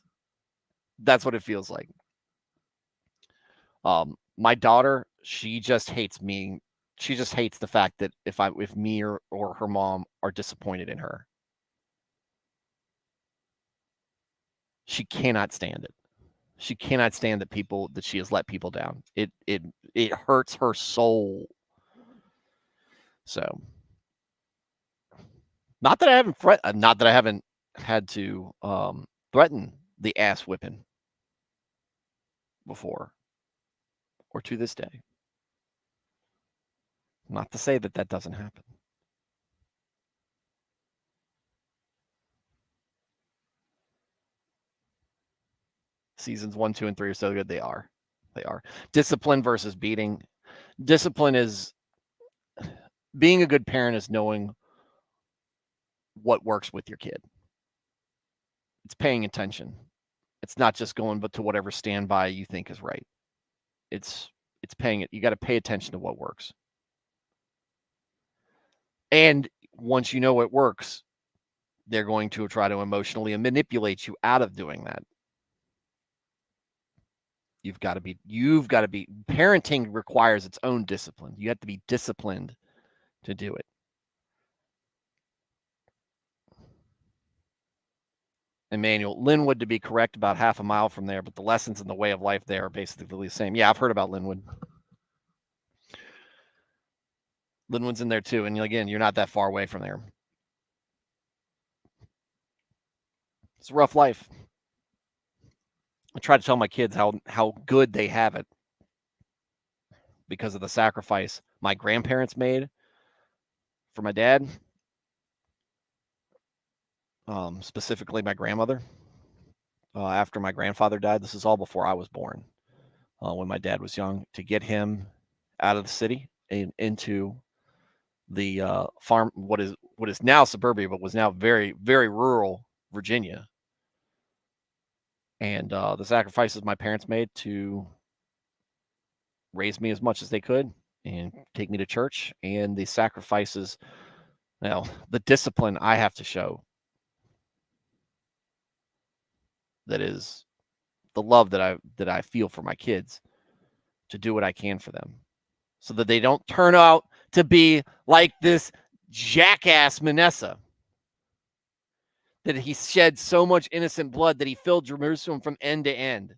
That's what it feels like. My daughter, she just hates me. She just hates the fact that if me or her mom are disappointed in her. She cannot stand it. She cannot stand that she has let people down. It hurts her soul. So, not that I haven't had to threaten the ass whipping before or to this day. Not to say that doesn't happen. Seasons 1, 2, and 3 are so good. They are. Discipline versus beating. Discipline is being a good parent is knowing what works with your kid. It's paying attention. It's not just going but to whatever standby you think is right. It's paying it. You got to pay attention to what works. And once you know what works, they're going to try to emotionally manipulate you out of doing that. You've got to be parenting requires its own discipline. You have to be disciplined to do it. Emmanuel, Linwood to be correct, about half a mile from there, but the lessons in the way of life there are basically the same. Yeah, I've heard about Linwood. Linwood's in there too, and again, you're not that far away from there. It's a rough life. I try to tell my kids how good they have it because of the sacrifice my grandparents made for my dad, specifically my grandmother. After my grandfather died, this is all before I was born, when my dad was young, to get him out of the city and into the farm, what is now suburbia, but was now very, very rural Virginia. And the sacrifices my parents made to raise me as much as they could and take me to church, and the sacrifices, the discipline I have to show, that is the love that I feel for my kids, to do what I can for them so that they don't turn out to be like this jackass Manasseh, that he shed so much innocent blood that he filled Jerusalem from end to end.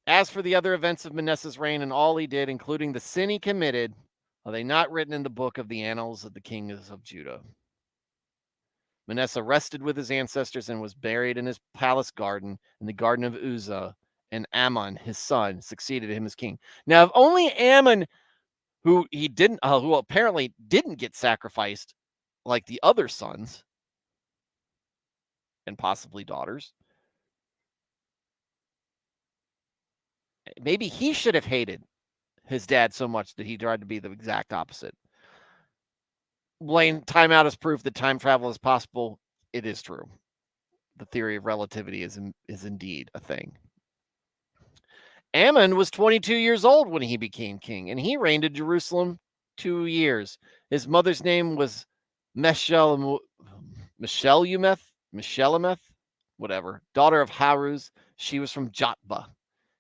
As for the other events of Manasseh's reign and all he did, including the sin he committed, are they not written in the book of the annals of the kings of Judah? Manasseh rested with his ancestors and was buried in his palace garden in the garden of Uzzah, and Ammon, his son, succeeded him as king. Now, if only Ammon, who apparently didn't get sacrificed like the other sons and possibly daughters, maybe he should have hated his dad so much that he tried to be the exact opposite. Blaine, timeout is proof that time travel is possible. It is true. The theory of relativity is indeed a thing. Ammon was 22 years old when he became king, and he reigned in Jerusalem 2 years. His mother's name was Meshelemeth, whatever, daughter of Haruz. She was from Jotbah.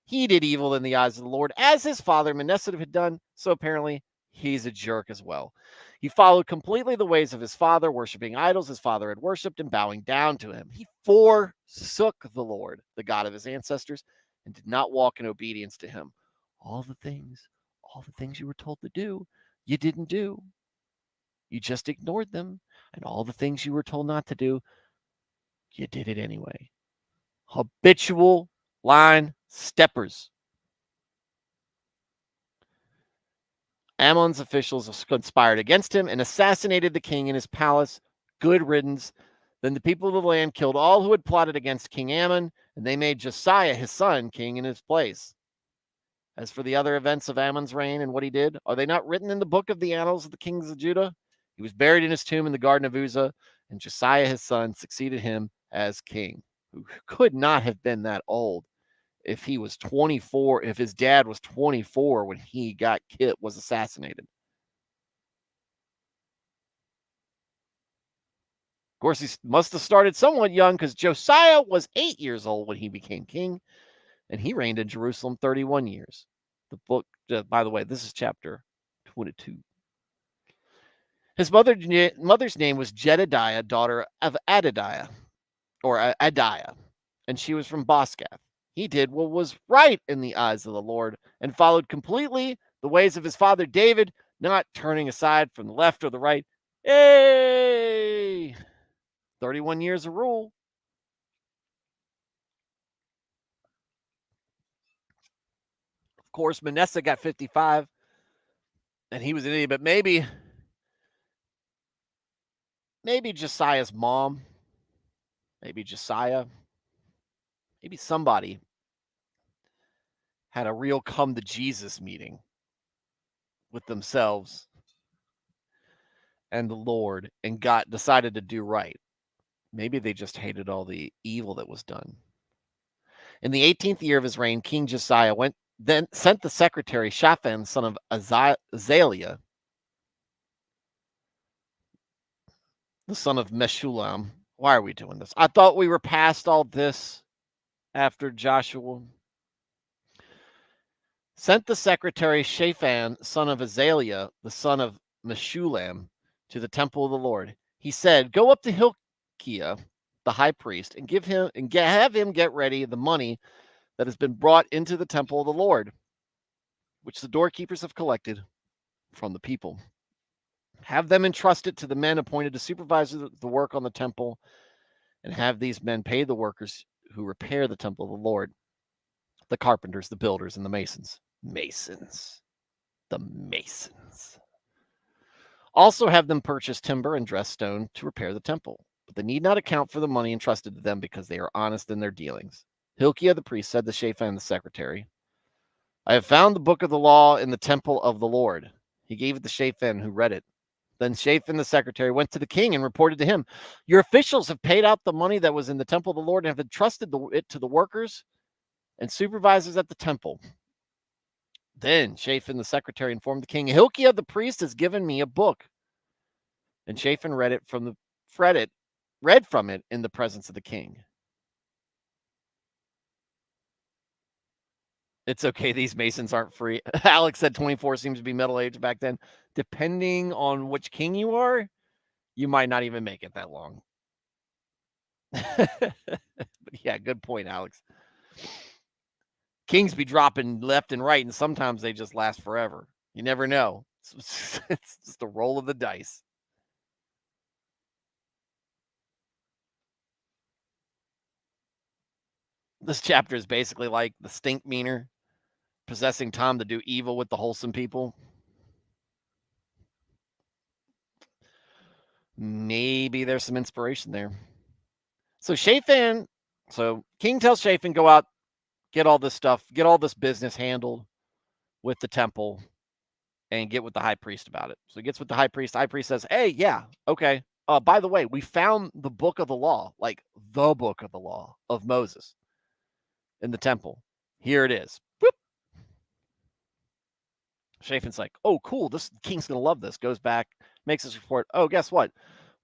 He did evil in the eyes of the Lord, as his father Manasseh had done, so apparently he's a jerk as well. He followed completely the ways of his father, worshiping idols his father had worshipped and bowing down to him. He forsook the Lord, the God of his ancestors, and did not walk in obedience to him. All the things you were told to do, you didn't do. You just ignored them. And all the things you were told not to do, you did it anyway. Habitual line steppers. Ammon's officials conspired against him and assassinated the king in his palace. Good riddance. Then the people of the land killed all who had plotted against King Ammon, and they made Josiah, his son, king in his place. As for the other events of Ammon's reign and what he did, are they not written in the book of the annals of the kings of Judah? He was buried in his tomb in the garden of Uzzah, and Josiah, his son, succeeded him as king, who could not have been that old if he was 24, if his dad was 24 when he was assassinated. Of course, he must have started somewhat young because Josiah was 8 years old when he became king, and he reigned in Jerusalem 31 years. The book, by the way, this is chapter 22. His mother's name was Jedediah, daughter of Adadiah, and she was from Boskath. He did what was right in the eyes of the Lord and followed completely the ways of his father David, not turning aside from the left or the right. Hey! 31 years of rule. Of course, Manasseh got 55, and he was an idiot, but maybe Josiah's mom, maybe somebody had a real come to Jesus meeting with themselves and the Lord and decided to do right. Maybe they just hated all the evil that was done. In the 18th year of his reign, King Josiah sent the secretary Shaphan, son of Azaliah, the son of Meshullam. Why are we doing this? I thought we were past all this after Joshua. Sent the secretary Shaphan, son of Azaliah, the son of Meshullam, to the temple of the Lord. He said, "Go up to Hezekiah, the high priest, and have him get ready the money that has been brought into the temple of the Lord, which the doorkeepers have collected from the people. Have them entrust it to the men appointed to supervise the work on the temple, and have these men pay the workers who repair the temple of the Lord, the carpenters, the builders, and the masons." The masons. Also have them purchase timber and dress stone to repair the temple, but they need not account for the money entrusted to them because they are honest in their dealings. Hilkiah the priest said to Shaphan the secretary, "I have found the book of the law in the temple of the Lord." He gave it to Shaphan, who read it. Then Shaphan the secretary went to the king and reported to him, "Your officials have paid out the money that was in the temple of the Lord and have entrusted it to the workers and supervisors at the temple." Then Shaphan the secretary informed the king, "Hilkiah the priest has given me a book." And Shaphan read from it in the presence of the king. It's okay, these masons aren't free. Alex said 24 seems to be middle age back then. Depending on which king you are, you might not even make it that long. But yeah, good point, Alex. Kings be dropping left and right, and sometimes they just last forever. You never know. It's just a roll of the dice. This chapter is basically like the stink meaner possessing Tom to do evil with the wholesome people. Maybe there's some inspiration there. So King tells Shaphan, "Go out, get all this stuff, get all this business handled with the temple, and get with the high priest about it." So he gets with the high priest. The high priest says, "Hey, yeah, okay. By the way, we found the book of the law, like the book of the law of Moses in the temple. Here it is." Boop. Shaphan's like, "Oh, cool. This king's going to love this." Goes back, makes his report. "Oh, guess what?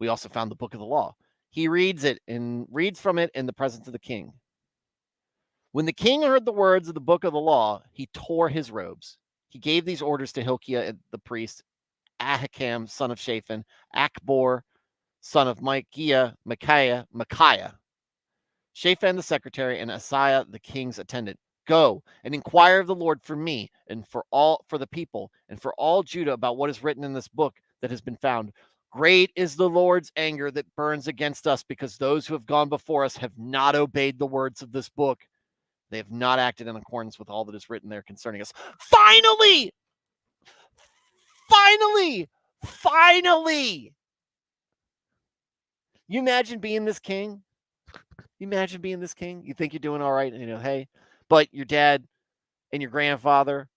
We also found the book of the law." He reads from it in the presence of the king. When the king heard the words of the book of the law, he tore his robes. he gave these orders to Hilkiah the priest, Ahikam, son of Shaphan, Akbor, son of Micaiah, Shaphan the secretary, and Asaiah the king's attendant. Go and inquire of the Lord for me and for the people and for all Judah about what is written in this book that has been found. Great is the Lord's anger that burns against us, because those who have gone before us have not obeyed the words of this book. They have not acted in accordance with all that is written there concerning us. Finally! You imagine being this king? You think you're doing all right, and hey, but your dad and your grandfather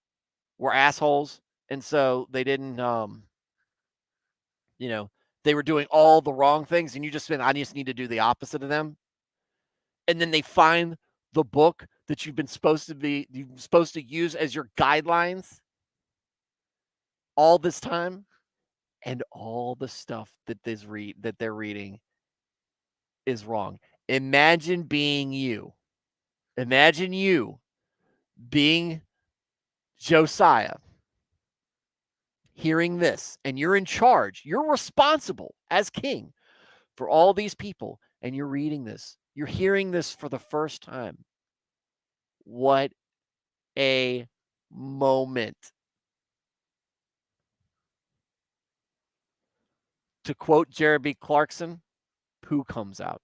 were assholes, and so they didn't, they were doing all the wrong things, and I just need to do the opposite of them. And then they find the book that you're supposed to use as your guidelines all this time, and all the stuff that they're reading is wrong. Imagine being you. Imagine you being Josiah, hearing this, and you're in charge. You're responsible as king for all these people, and you're reading this. You're hearing this for the first time. What a moment. To quote Jeremy Clarkson, poo comes out.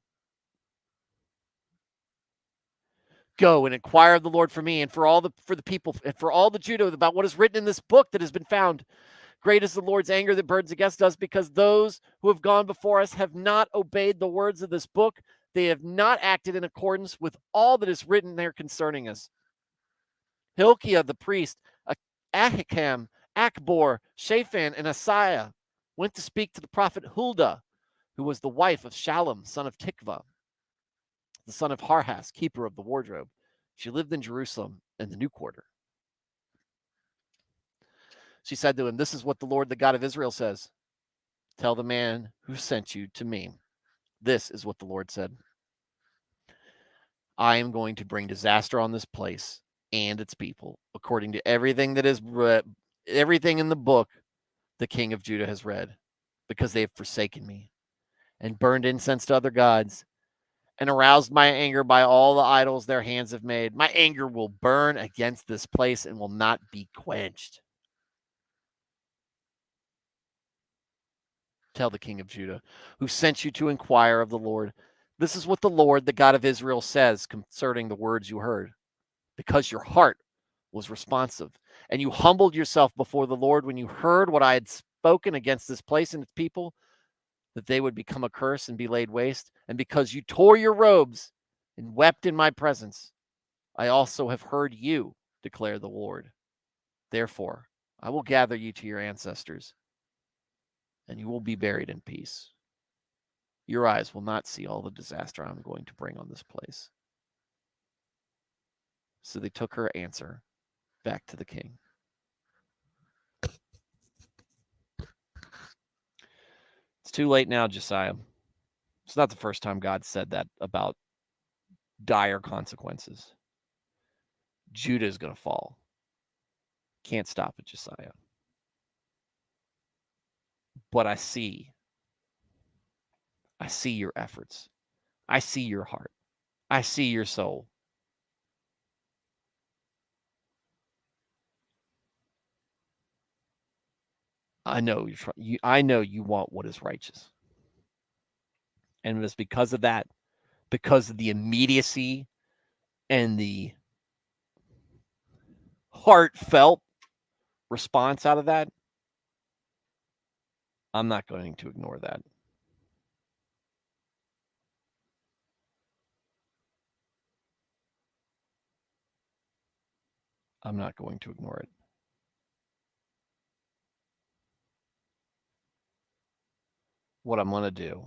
Go and inquire of the Lord for me and for the people and for all the Judah about what is written in this book that has been found. Great is the Lord's anger that burns against us, because those who have gone before us have not obeyed the words of this book. They have not acted in accordance with all that is written there concerning us. Hilkiah the priest, Ahikam, Akbor, Shaphan, and Asaiah went to speak to the prophet Huldah, who was the wife of Shallum, son of Tikvah, the son of Harhas, keeper of the wardrobe. She lived in Jerusalem in the new quarter. She said to him, "This is what the Lord, the God of Israel, says. Tell the man who sent you to me. This is what the Lord said. I am going to bring disaster on this place and its people, according to everything that is everything in the book the king of Judah has read, because they have forsaken me and burned incense to other gods and aroused my anger by all the idols their hands have made. My anger will burn against this place and will not be quenched. Tell the king of Judah, who sent you to inquire of the Lord. This is what the Lord, the God of Israel, says concerning the words you heard. Because your heart was responsive, and you humbled yourself before the Lord when you heard what I had spoken against this place and its people, that they would become a curse and be laid waste, and because you tore your robes and wept in my presence, I also have heard you, declare the Lord. Therefore, I will gather you to your ancestors, and you will be buried in peace. Your eyes will not see all the disaster I'm going to bring on this place." So they took her answer back to the king. It's too late now, Josiah. It's not the first time God said that about dire consequences. Judah is going to fall. Can't stop it, Josiah. But I see your efforts. I see your heart. I see your soul. I know I know you want what is righteous. And it's because of that, because of the immediacy and the heartfelt response out of that, I'm not going to ignore that. I'm not going to ignore it. What I'm going to do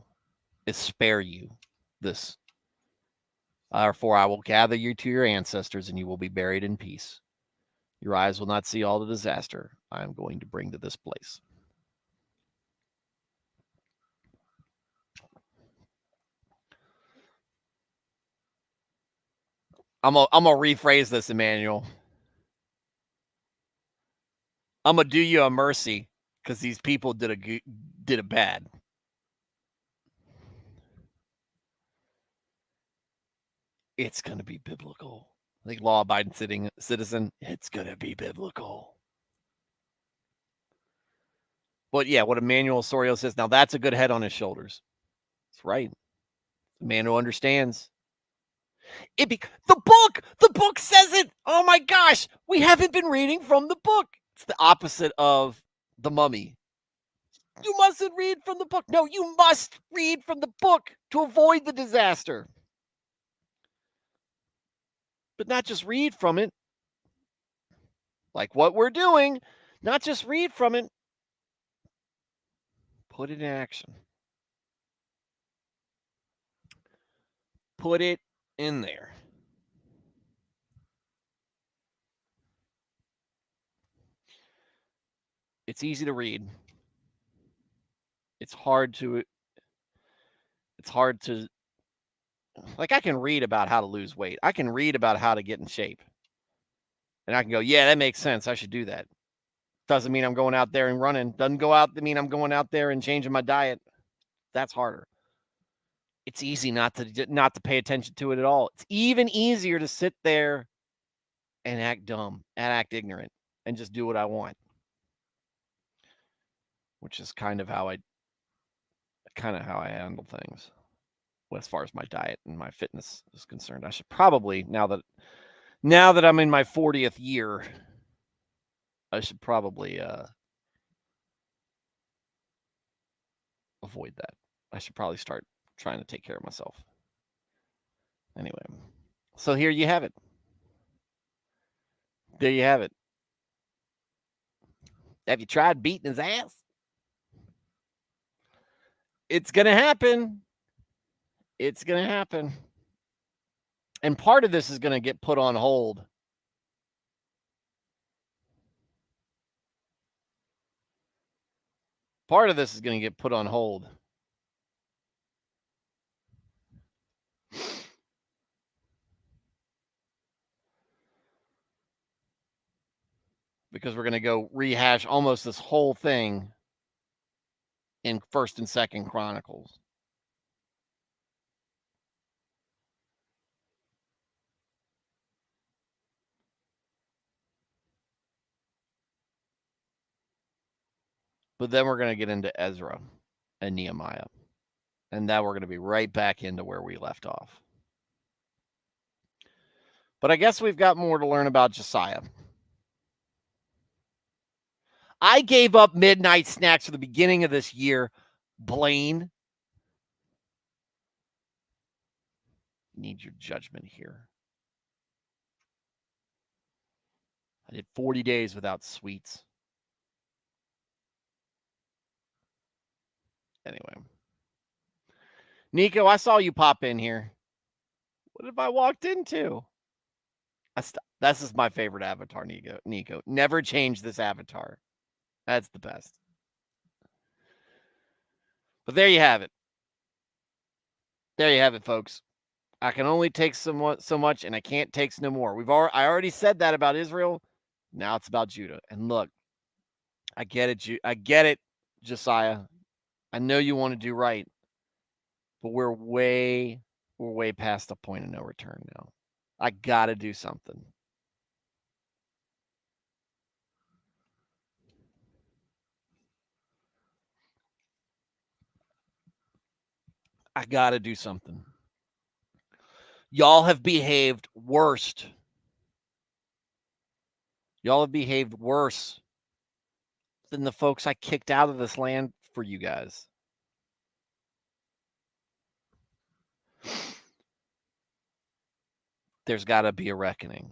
is spare you this. Therefore, I will gather you to your ancestors, and you will be buried in peace. Your eyes will not see all the disaster I am going to bring to this place. I'm gonna rephrase this, Emmanuel. I'm gonna do you a mercy because these people did a bad. It's gonna be biblical. Like law-abiding citizen, it's gonna be biblical. But yeah, what Emmanuel Osorio says, now that's a good head on his shoulders. That's right. The man who understands. The book says it. Oh my gosh, we haven't been reading from the book. It's the opposite of the Mummy. You mustn't read from the book. No, you must read from the book to avoid the disaster. But not just read from it, like what we're doing, not just read from it, put it in action. Put it in there. It's easy to read. It's hard to like I can read about how to lose weight. I can read about how to get in shape. And I can go, yeah, that makes sense. I should do that. Doesn't mean I'm going out there and running. Doesn't mean I'm going out there and changing my diet. That's harder. It's easy not to pay attention to it at all. It's even easier to sit there and act dumb and act ignorant and just do what I want. Which is kind of how I handle things as far as my diet and my fitness is concerned. I should probably, now that I'm in my 40th year, I should probably avoid that. I should probably start trying to take care of myself. Anyway, so here you have it. There you have it. Have you tried beating his ass? It's going to happen. It's going to happen. And part of this is going to get put on hold. Part of this is going to get put on hold. Because we're going to go rehash almost this whole thing in 1st and 2nd Chronicles. But then we're going to get into Ezra and Nehemiah. And now we're going to be right back into where we left off. But I guess we've got more to learn about Josiah. I gave up midnight snacks for the beginning of this year. Blaine. Need your judgment here. I did 40 days without sweets. Anyway. Nico, I saw you pop in here. What have I walked into? This is my favorite avatar, Nico. Never change this avatar. That's the best. But there you have it. There you have it, folks. I can only take so much, and I can't take no more. I already said that about Israel. Now it's about Judah. And look, I get it, Josiah. I know you want to do right, but we're way past the point of no return now. I got to do something. I got to do something. Y'all have behaved worst. Y'all have behaved worse than the folks I kicked out of this land for you guys. There's got to be a reckoning.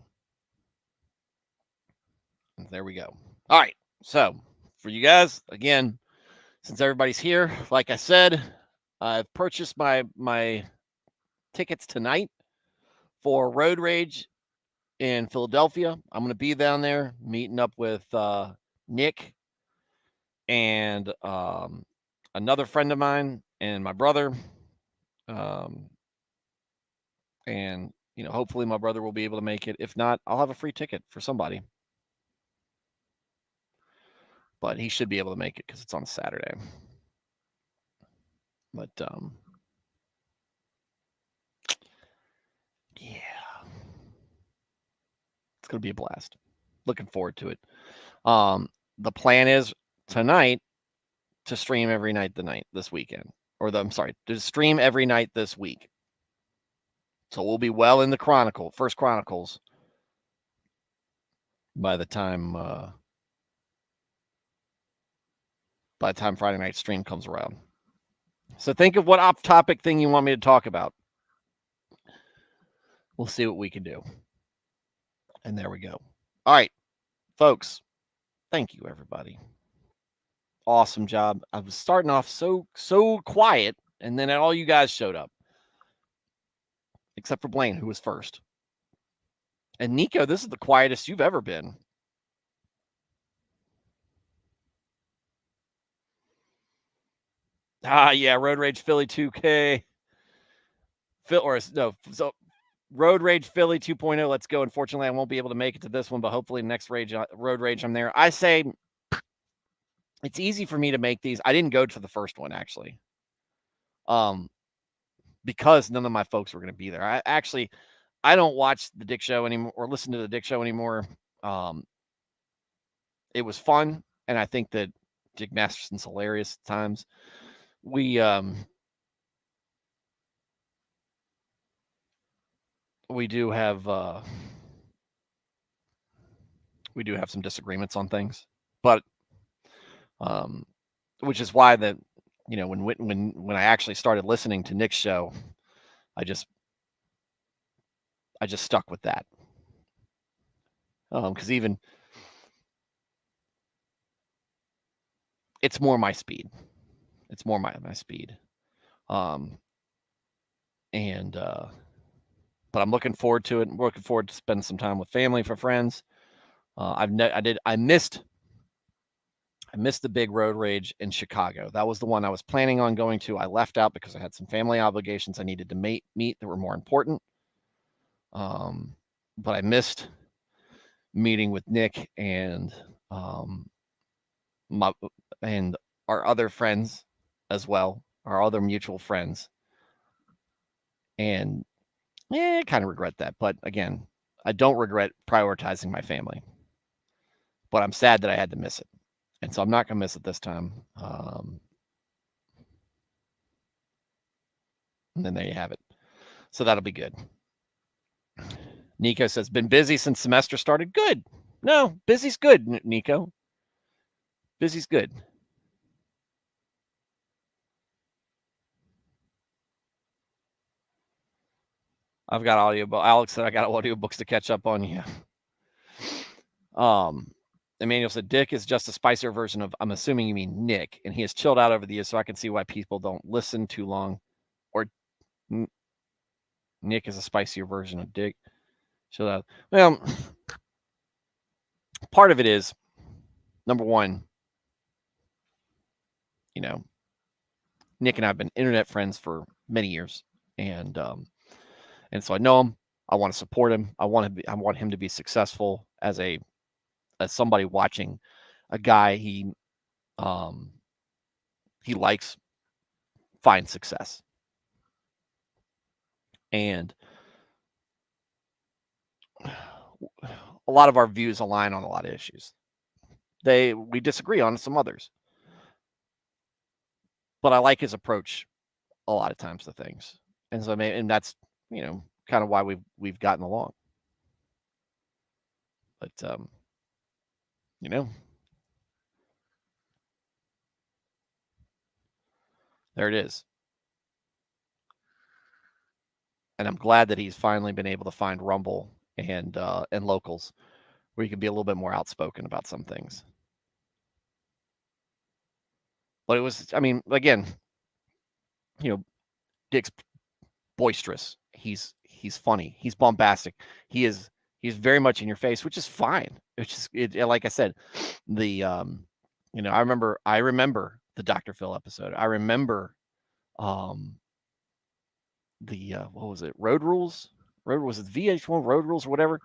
And there we go. All right. So, for you guys, again, since everybody's here, like I said, I've purchased my tickets tonight for Road Rage in Philadelphia. I'm going to be down there meeting up with Nick and another friend of mine and my brother. And, hopefully my brother will be able to make it. If not, I'll have a free ticket for somebody. but he should be able to make it because it's on a Saturday. But yeah, it's gonna be a blast. Looking forward to it. The plan is tonight to stream every night this weekend, to stream every night this week. So we'll be well in the first Chronicles by the time Friday night stream comes around. So think of what off-topic thing you want me to talk about. We'll see what we can do. And there we go. All right, folks. Thank you, everybody. Awesome job. I was starting off so quiet, and then all you guys showed up. Except for Blaine, who was first. And Nico, this is the quietest you've ever been. Yeah, Road Rage Philly 2K. Road Rage Philly 2.0, let's go. Unfortunately, I won't be able to make it to this one, but hopefully next Road Rage I'm there. I say it's easy for me to make these. I didn't go to the first one, actually. Because none of my folks were going to be there. I don't watch the Dick Show anymore or listen to the Dick Show anymore. It was fun, and I think that Dick Masterson's hilarious at times. We do have some disagreements on things, but which is why when I actually started listening to Nick's show, I just stuck with that. Because even it's more my speed. It's more my speed. But I'm looking forward to it. I'm looking forward to spending some time with family, for friends. I missed the big road rage in Chicago. That was the one I was planning on going to. I left out because I had some family obligations I needed to meet that were more important. But I missed meeting with Nick and our other friends as well, our other mutual friends. And I kind of regret that. But again, I don't regret prioritizing my family. But I'm sad that I had to miss it. And so I'm not going to miss it this time. And then there you have it. So that'll be good. Nico says, been busy since semester started. Good. No, busy's good, Nico. Busy's good. I've got Alex said I got audiobooks to catch up on. Yeah. Emmanuel said, Dick is just a spicier version of, I'm assuming you mean Nick, and he has chilled out over the years, so I can see why people don't listen too long. Or Nick is a spicier version of Dick. Chill out. Well, part of it is, number one, Nick and I have been internet friends for many years, and so I know him. I want to support him. I want him to be successful as somebody watching a guy he likes find success. And a lot of our views align on a lot of issues. We disagree on some others. But I like his approach a lot of times to things. And so that's, kind of why we've gotten along. But there it is. And I'm glad that he's finally been able to find Rumble and Locals where he can be a little bit more outspoken about some things. But it was, again, Dick's boisterous. He's funny. He's bombastic. He's very much in your face, which is fine. It's just like I said, I remember the Dr. Phil episode. I remember what was it? Road Rules? Was it VH1 Road Rules or whatever?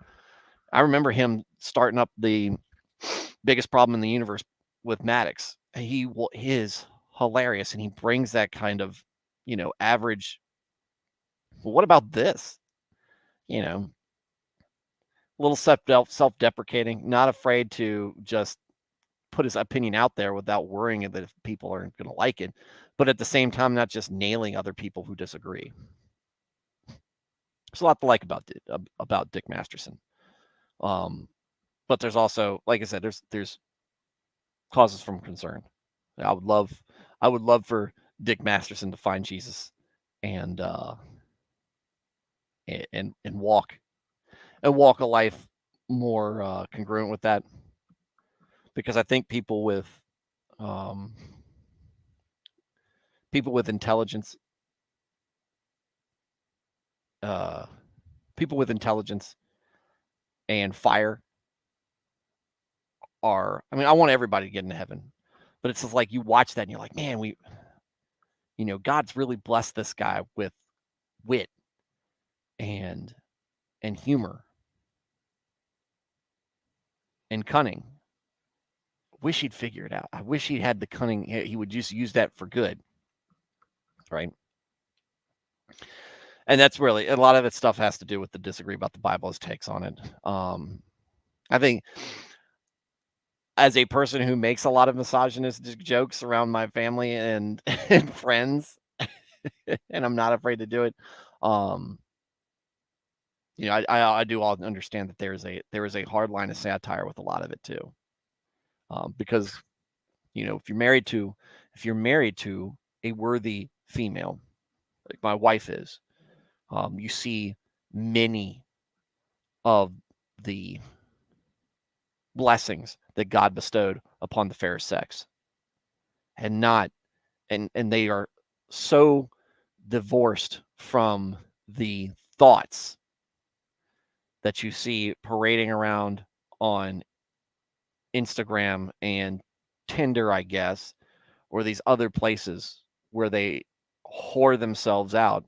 I remember him starting up the biggest problem in the universe with Maddox. He is hilarious, and he brings that kind of, average. Well, what about this? You know, a little self-deprecating, not afraid to just put his opinion out there without worrying that if people aren't going to like it, but at the same time, not just nailing other people who disagree. There's a lot to like about Dick Masterson. But there's also, like I said, there's causes from concern. I would love for Dick Masterson to find Jesus and and walk a life more congruent with that, because I think people with intelligence, people with intelligence and fire are. I mean, I want everybody to get into heaven, but it's just like you watch that and you're like, man, God's really blessed this guy with wit and humor and cunning. Wish he'd figure it out. I wish he had the cunning. He would just use that for good, right? And that's really a lot of it. Stuff has to do with the disagree about the Bible, his takes on it. I think as a person who makes a lot of misogynistic jokes around my family and and friends, and I'm not afraid to do it. I do all understand that there is a hard line of satire with a lot of it too, because if you're married to a worthy female, like my wife is, you see many of the blessings that God bestowed upon the fair sex, and they are so divorced from the thoughts that you see parading around on Instagram and Tinder, I guess, or these other places where they whore themselves out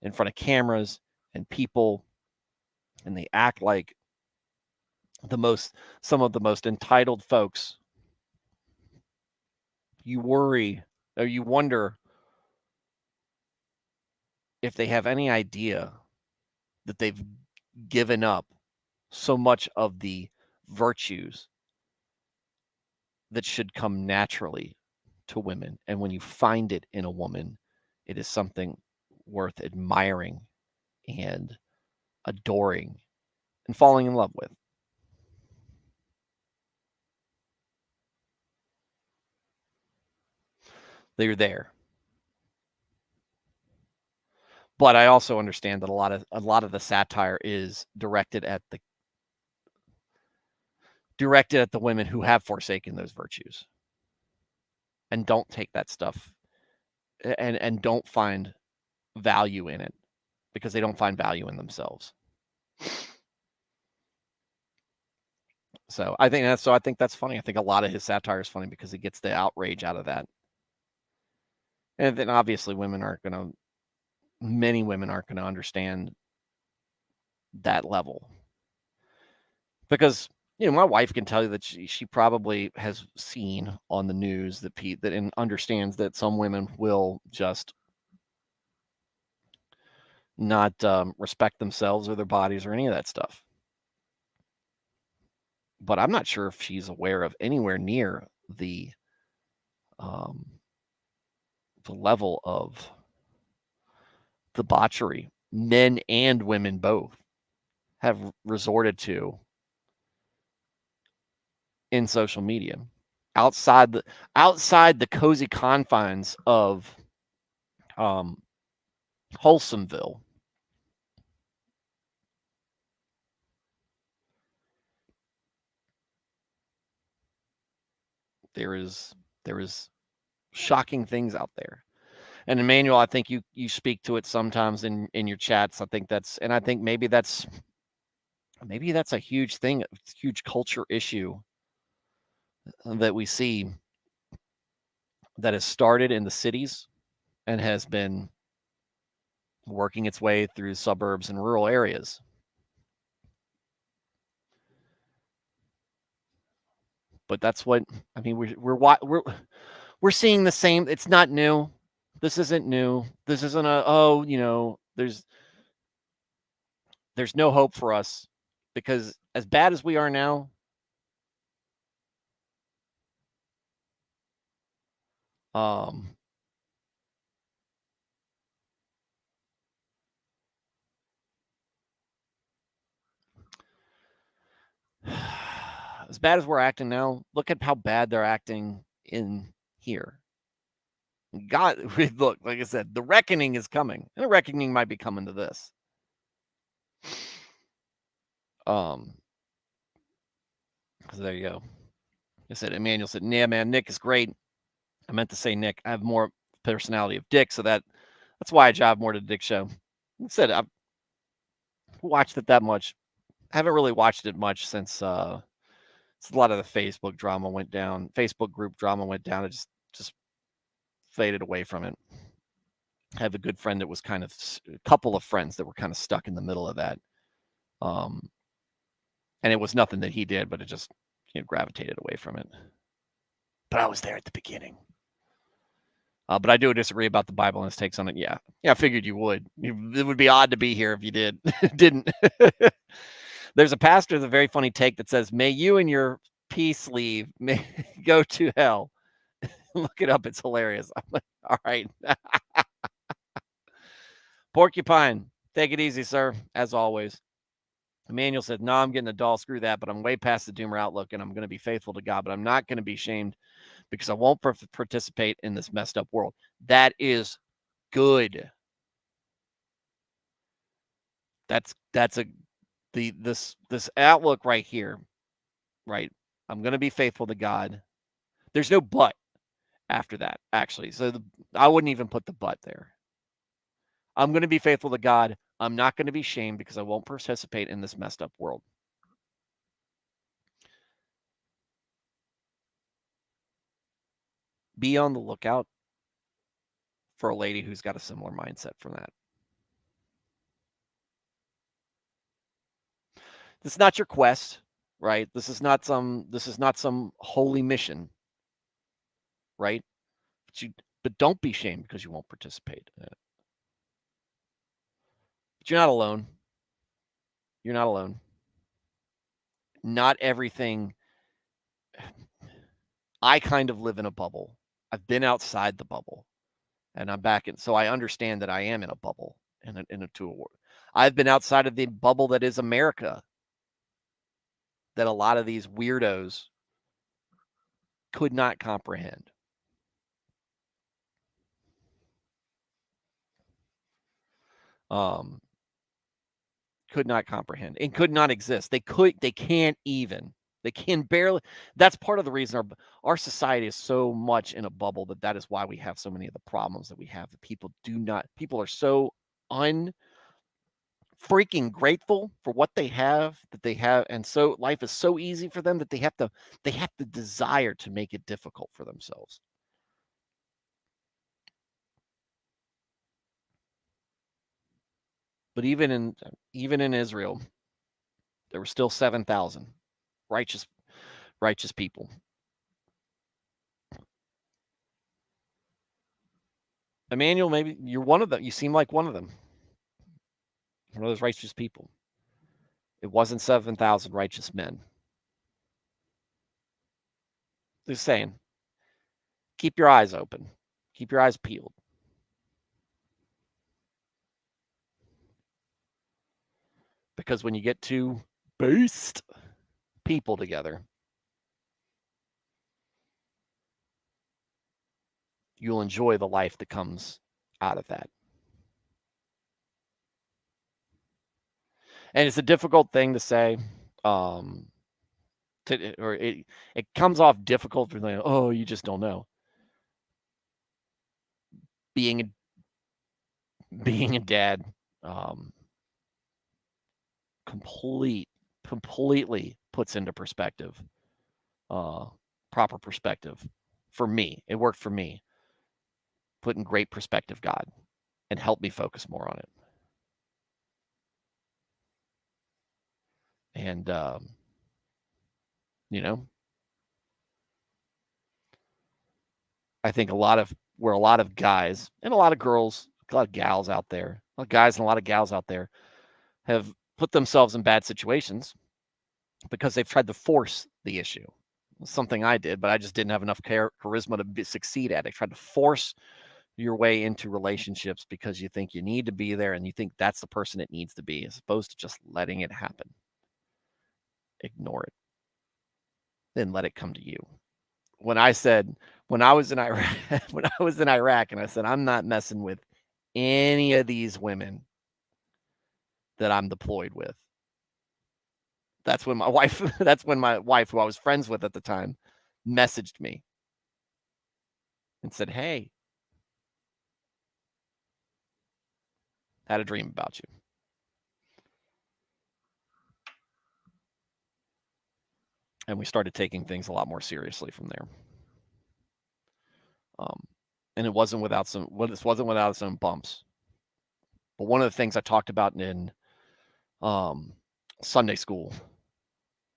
in front of cameras and people, and they act like some of the most entitled folks. You worry, or you wonder if they have any idea that they've given up so much of the virtues that should come naturally to women. And when you find it in a woman, it is something worth admiring and adoring and falling in love with. They're there. But I also understand that a lot of the satire is directed at the women who have forsaken those virtues and don't take that stuff and don't find value in it because they don't find value in themselves. So I think that's funny. I think a lot of his satire is funny because he gets the outrage out of that. And then obviously many women aren't going to understand that level, because my wife can tell you that she probably has seen on the news and understands that some women will just not respect themselves or their bodies or any of that stuff. But I'm not sure if she's aware of anywhere near the level of debauchery men and women both have resorted to in social media, outside the cozy confines of Wholesomeville. There is shocking things out there. And Emmanuel, I think you speak to it sometimes in your chats. I think maybe that's a huge thing, a huge culture issue that we see that has started in the cities and has been working its way through suburbs and rural areas. But that's what I mean. We're seeing the same. It's not new. This isn't new. This isn't there's no hope for us because as bad as we are now, um, as bad as we're acting now, look at how bad they're acting in here. God, look, like I said, the reckoning is coming, and the reckoning might be coming to this. So there you go. I said, Emmanuel said, "Yeah, man, Nick is great." I meant to say Nick. I have more personality of Dick, so that's why I jive more to Dick show. I said I've watched it that much. I haven't really watched it much since a lot of the Facebook drama went down. Facebook group drama went down. It just faded away from it. I have a good friend that was kind of a couple of friends that were kind of stuck in the middle of that. And it was nothing that he did, but it just gravitated away from it. But I was there at the beginning. But I do disagree about the Bible and his takes on it. Yeah, I figured you would. It would be odd to be here if you didn't. There's a pastor with a very funny take that says, "May you and your peace sleeve may go to hell." Look it up. It's hilarious. I'm like, all right. Porcupine, take it easy, sir, as always. Emmanuel said, "No, I'm getting a doll. Screw that. But I'm way past the doomer outlook, and I'm going to be faithful to God. But I'm not going to be shamed because I won't participate in this messed up world." That is good. This outlook right here, right? I'm going to be faithful to God. There's no but after that, actually. So I wouldn't even put the but there. I'm going to be faithful to God. I'm not going to be shamed because I won't participate in this messed up world. Be on the lookout for a lady who's got a similar mindset from that. This is not your quest, right? This is not some holy mission, right? But don't be shamed because you won't participate in it. But you're not alone. You're not alone. Not everything. I kind of live in a bubble. I've been outside the bubble, and I'm back in. So I understand that I am in a bubble in a tool. I've been outside of the bubble that is America, that a lot of these weirdos could not comprehend. Could not comprehend and could not exist. They can't even. They can barely. That's part of the reason our society is so much in a bubble that is why we have so many of the problems that we have. That people are so freaking grateful for what they have, and so life is so easy for them that they have the desire to make it difficult for themselves. But even in Israel, there were still 7,000 righteous people. Emmanuel, maybe you're one of them. You seem like one of them. One of those righteous people. It wasn't 7,000 righteous men. Just saying. Keep your eyes open. Keep your eyes peeled. Because when you get two based people together, you'll enjoy the life that comes out of that. And it's a difficult thing to say. It comes off difficult for like, oh, you just don't know. Being a dad, completely puts into perspective, proper perspective. For me, it worked for me. Put in great perspective, God, and help me focus more on it. And, I think a lot of guys and a lot of girls, a lot of gals out there, a lot of guys and a lot of gals out there have put themselves in bad situations because they've tried to force the issue. Something I did, but I just didn't have enough charisma to succeed at it. I tried to force your way into relationships because you think you need to be there and you think that's the person it needs to be, as opposed to just letting it happen. Ignore it. Then let it come to you. When I was in Iraq, and I said, I'm not messing with any of these women that I'm deployed with. That's when my wife, who I was friends with at the time, messaged me and said, hey, had a dream about you. And we started taking things a lot more seriously from there. And it wasn't without some bumps. But one of the things I talked about in Sunday school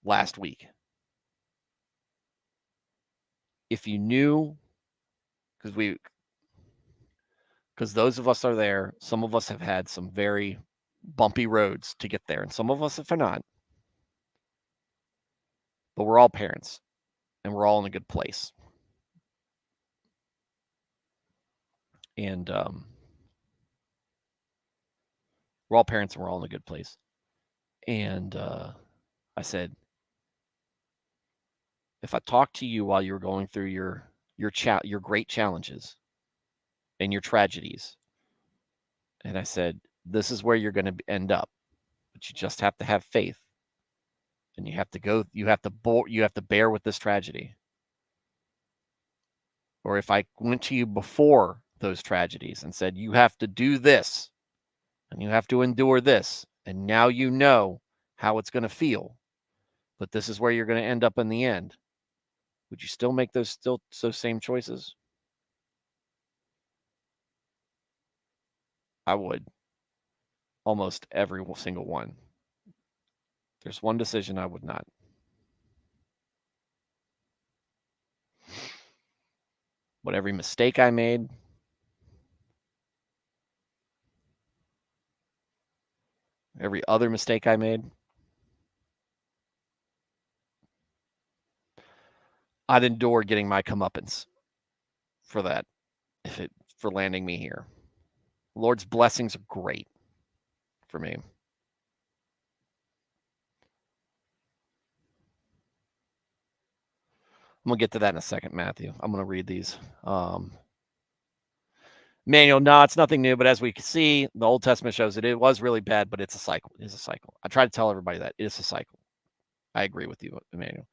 last week, if you knew, because those of us are there, some of us have had some very bumpy roads to get there, and some of us have not. But we're all parents, and we're all in a good place. And we're all parents, and we're all in a good place. And I said, if I talked to you while you were going through your great challenges and your tragedies, and I said, this is where you're going to end up, but you just have to have faith, and you have to bear with this tragedy. Or if I went to you before those tragedies and said, you have to do this, and you have to endure this, and now you know how it's going to feel, but this is where you're going to end up in the end, would you still make those same choices? I would. Almost every single one. There's one decision I would not. But every mistake I made, every other mistake I made, I'd endure getting my comeuppance for that, for landing me here. Lord's blessings are great for me. I'm going to get to that in a second, Matthew. I'm going to read these. Manuel, no, it's nothing new, but as we can see, the Old Testament shows it was really bad, but it's a cycle. It is a cycle. I try to tell everybody that. It is a cycle. I agree with you, Emmanuel.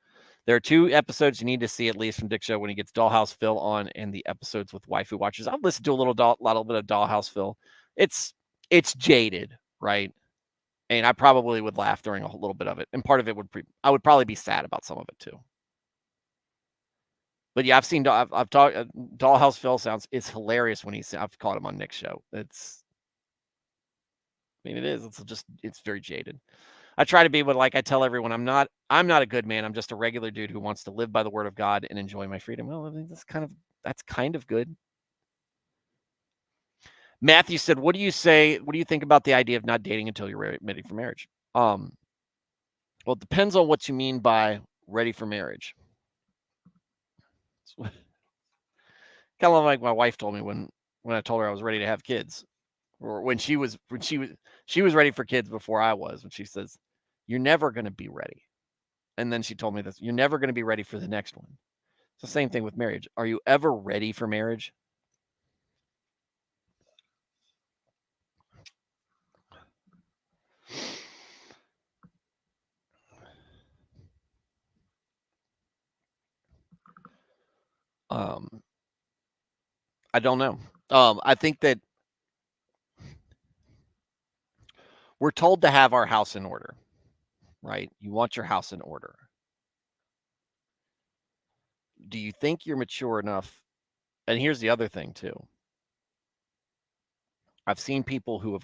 There are 2 episodes you need to see at least from Dick Show when he gets Dollhouse Phil on, and the episodes with Waifu Watchers. I've listened to a little bit of Dollhouse Phil. It's jaded, right? And I probably would laugh during a little bit of it, and part of it I would probably be sad about some of it too. But yeah, I've talked. Dollhouse Phil it's hilarious when I've caught him on Nick's show. It is. It's very jaded. I try to be, but like I tell everyone, I'm not a good man. I'm just a regular dude who wants to live by the word of God and enjoy my freedom. Well, I mean, that's kind of good. Matthew said, what do you think about the idea of not dating until you're ready for marriage? Well, it depends on what you mean by ready for marriage. Kind of like my wife told me when I told her I was ready to have kids, or when she was ready for kids before I was, when she says, you're never going to be ready. And then she told me this, you're never going to be ready for the next one. It's the same thing with marriage. Are you ever ready for marriage? I don't know. I think that we're told to have our house in order, right? You want your house in order. Do you think you're mature enough? And here's the other thing too. I've seen people who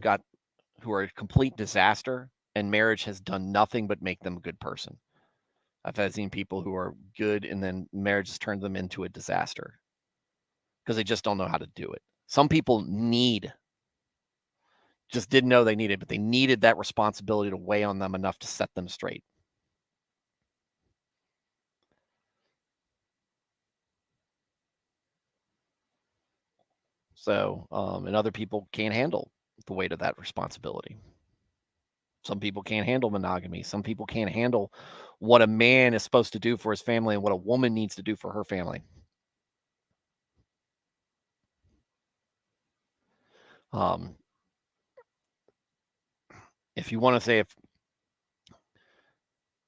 are a complete disaster, and marriage has done nothing but make them a good person. I've seen people who are good, and then marriage has turned them into a disaster. because they just don't know how to do it. Some people just didn't know they needed, but they needed that responsibility to weigh on them enough to set them straight. So, and other people can't handle the weight of that responsibility. Some people can't handle monogamy. Some people can't handle what a man is supposed to do for his family and what a woman needs to do for her family. If you want to say if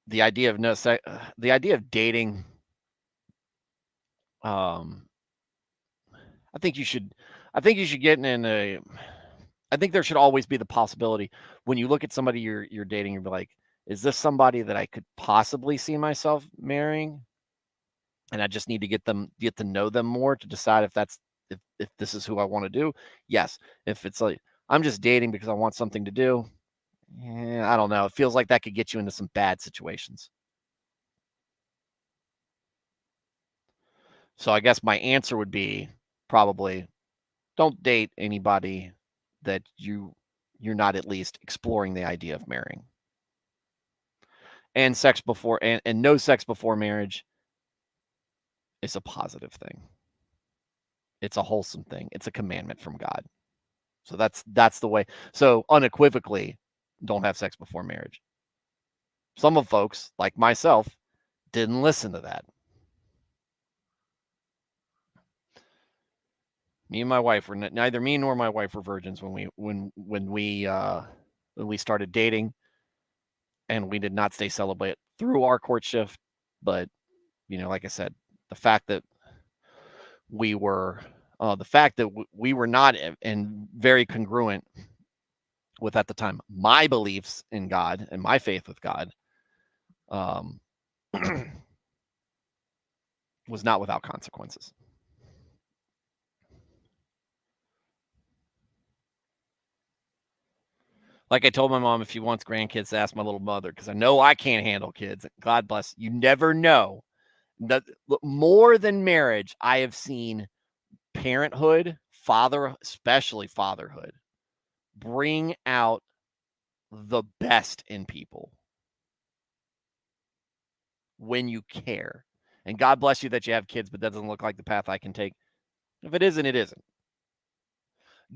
the idea of the idea of dating, I think you should get in a. I think there should always be the possibility when you look at somebody you're dating, you're like, is this somebody that I could possibly see myself marrying? And I just need to get to know them more to decide if this is who I want to do. Yes. If it's like I'm just dating because I want something to do, I don't know. It feels like that could get you into some bad situations. So I guess my answer would be probably don't date anybody that you're not at least exploring the idea of marrying. And sex before and no sex before marriage is a positive thing. It's a wholesome thing. It's a commandment from God. So that's the way. So unequivocally, don't have sex before marriage. Some of folks, like myself, didn't listen to that. Me and my wife were neither me nor my wife were virgins when we started dating, and we did not stay celibate through our courtship. But like I said, the fact that we were we were not and very congruent with at the time my beliefs in God and my faith with God was not without consequences. Like I told my mom, if she wants grandkids, to ask my little mother, because I know I can't handle kids. God bless. You never know. That more than marriage, I have seen parenthood, especially fatherhood, bring out the best in people when you care. And God bless you that you have kids, but that doesn't look like the path I can take. If it isn't, it isn't.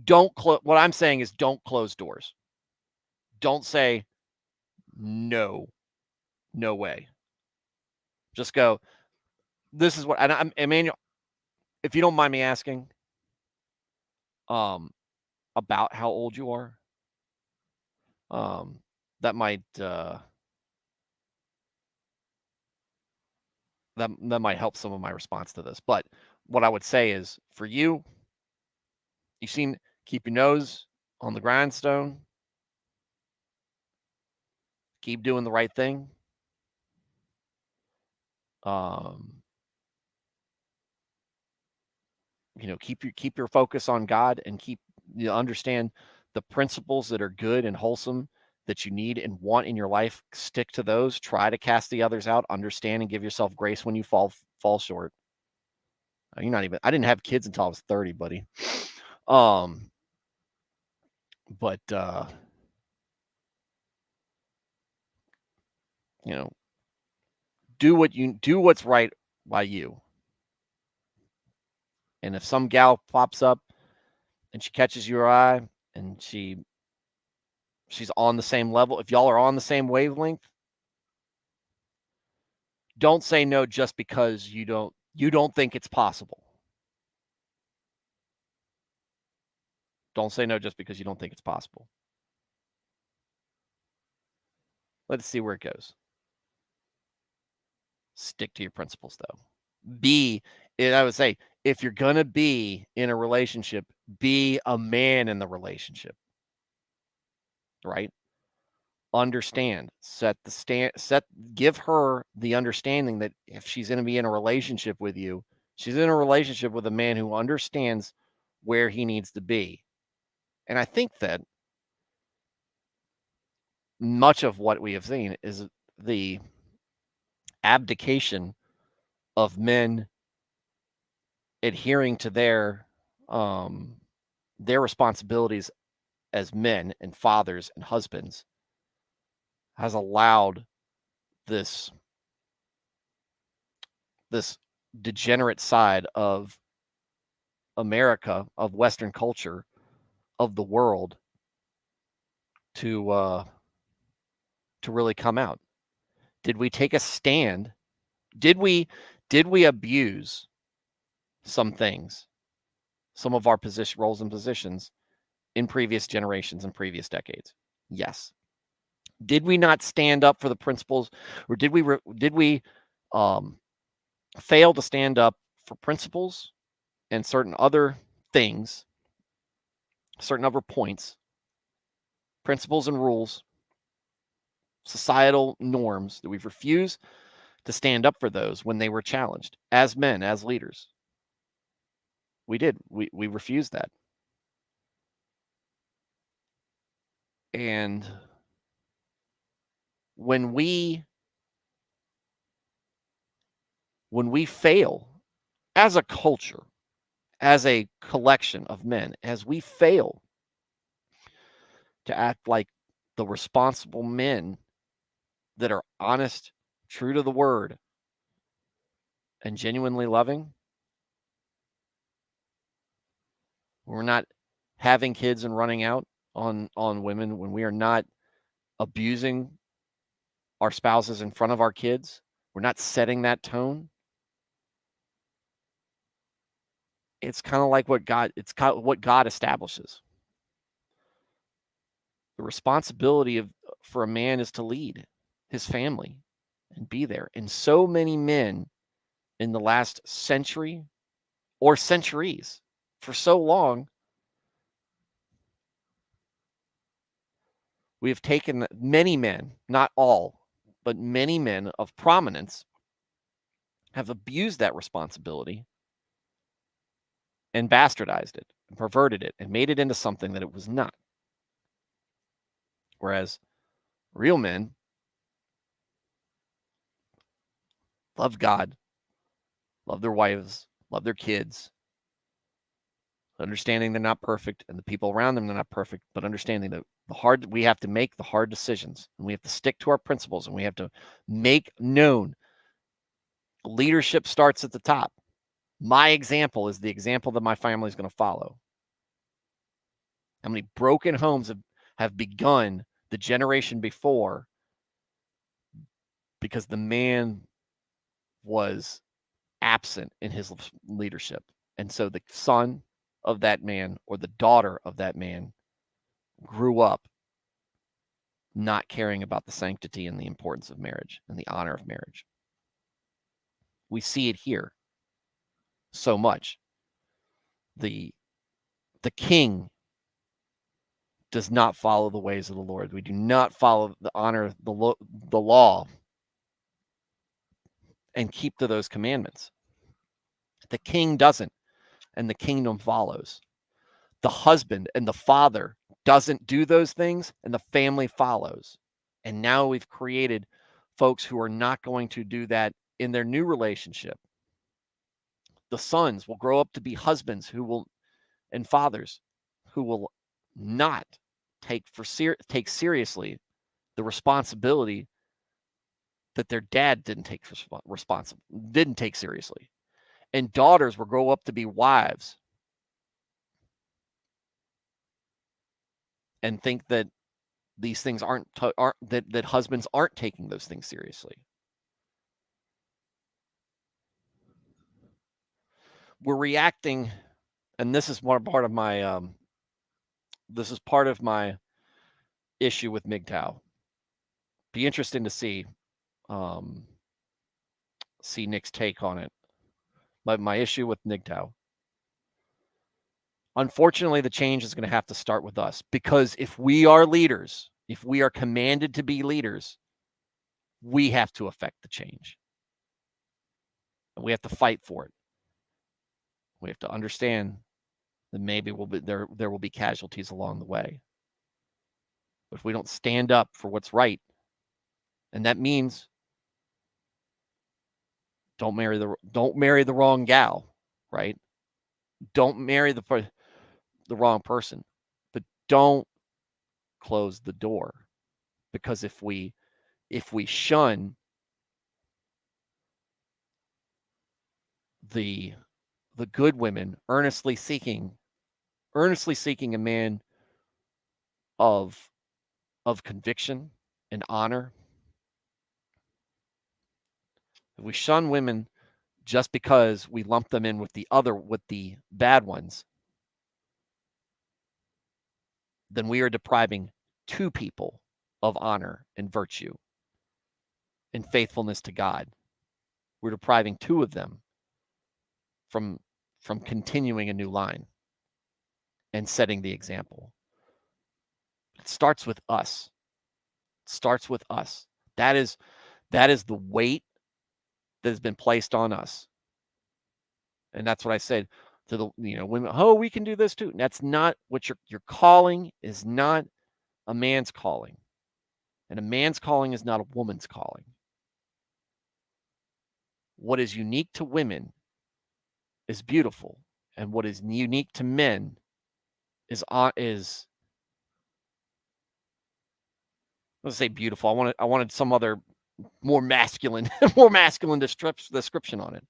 What I'm saying is don't close doors. Don't say no way. Just go, this is what, and I'm Emmanuel, if you don't mind me asking, about how old you are, that might that might help some of my response to this. But what I would say is, for you seem keep your nose on the grindstone, keep doing the right thing. Keep your focus on God and understand the principles that are good and wholesome that you need and want in your life. Stick to those. Try to cast the others out. Understand and give yourself grace when you fall short. I didn't have kids until I was 30, buddy. But do what's right by you. And if some gal pops up and she catches your eye and she's on the same level, if y'all are on the same wavelength, don't say no just because you don't think it's possible. Don't say no just because you don't think it's possible. Let's see where it goes. Stick to your principles, though. I would say, if you're going to be in a relationship, be a man in the relationship. Right? Understand. Give her the understanding that if she's going to be in a relationship with you, she's in a relationship with a man who understands where he needs to be. And I think that much of what we have seen is the abdication of men adhering to their responsibilities as men and fathers and husbands has allowed this degenerate side of America, of Western culture, of the world to really come out. Did we take a stand? Did we abuse some things, some of our roles and positions in previous generations and previous decades? Yes. Did we not stand up for the principles, or did we fail to stand up for principles and certain other things, certain other points, principles and rules, societal norms, that we've refused to stand up for those when they were challenged as men, as leaders? We did. We refused that. And when we fail as a culture, as a collection of men, as we fail to act like the responsible men that are honest, true to the word, and genuinely loving, we're not having kids and running out on women, when we are not abusing our spouses in front of our kids, we're not setting that tone. It's kind of like what God establishes. The responsibility for a man is to lead his family and be there. And so many men in the last century or centuries, for so long, we have taken many men, not all, but many men of prominence have abused that responsibility and bastardized it and perverted it and made it into something that it was not. Whereas real men love God, love their wives, love their kids, understanding they're not perfect, and the people around them, they're not perfect, but understanding that we have to make the hard decisions, and we have to stick to our principles, and we have to make known leadership starts at the top. My example is the example that my family is going to follow. How many broken homes have begun the generation before because the man was absent in his leadership? And so the son of that man or the daughter of that man grew up not caring about the sanctity and the importance of marriage and the honor of marriage. We see it here so much. The king does not follow the ways of the Lord. We do not follow the honor, the law, and keep to those commandments. The king doesn't, and the kingdom follows. The husband and the father doesn't do those things, and the family follows. And now we've created folks who are not going to do that in their new relationship. The sons will grow up to be husbands and fathers who will not take seriously the responsibility that their dad didn't take seriously. And daughters will grow up to be wives and think that these things that husbands aren't taking those things seriously. We're reacting, and this is part of my issue with MGTOW. Be interesting to see Nick's take on it. My issue with MGTOW. Unfortunately, the change is going to have to start with us, because if we are leaders, if we are commanded to be leaders, we have to affect the change. And we have to fight for it. We have to understand that maybe there will be casualties along the way. But if we don't stand up for what's right, and that means don't marry the wrong gal, right? Don't marry the wrong person, but don't close the door, because if we shun the good women, earnestly seeking a man of conviction and honor, if we shun women just because we lump them in with the bad ones, then we are depriving two people of honor and virtue and faithfulness to God. We're depriving two of them from continuing a new line and setting the example. It starts with us. That is the weight that has been placed on us. And that's what I said to the women. Oh, we can do this too. And that's not what your calling is. Not a man's calling, and a man's calling is not a woman's calling. What is unique to women is beautiful, and what is unique to men is let's say beautiful. I wanted some other more masculine description on it.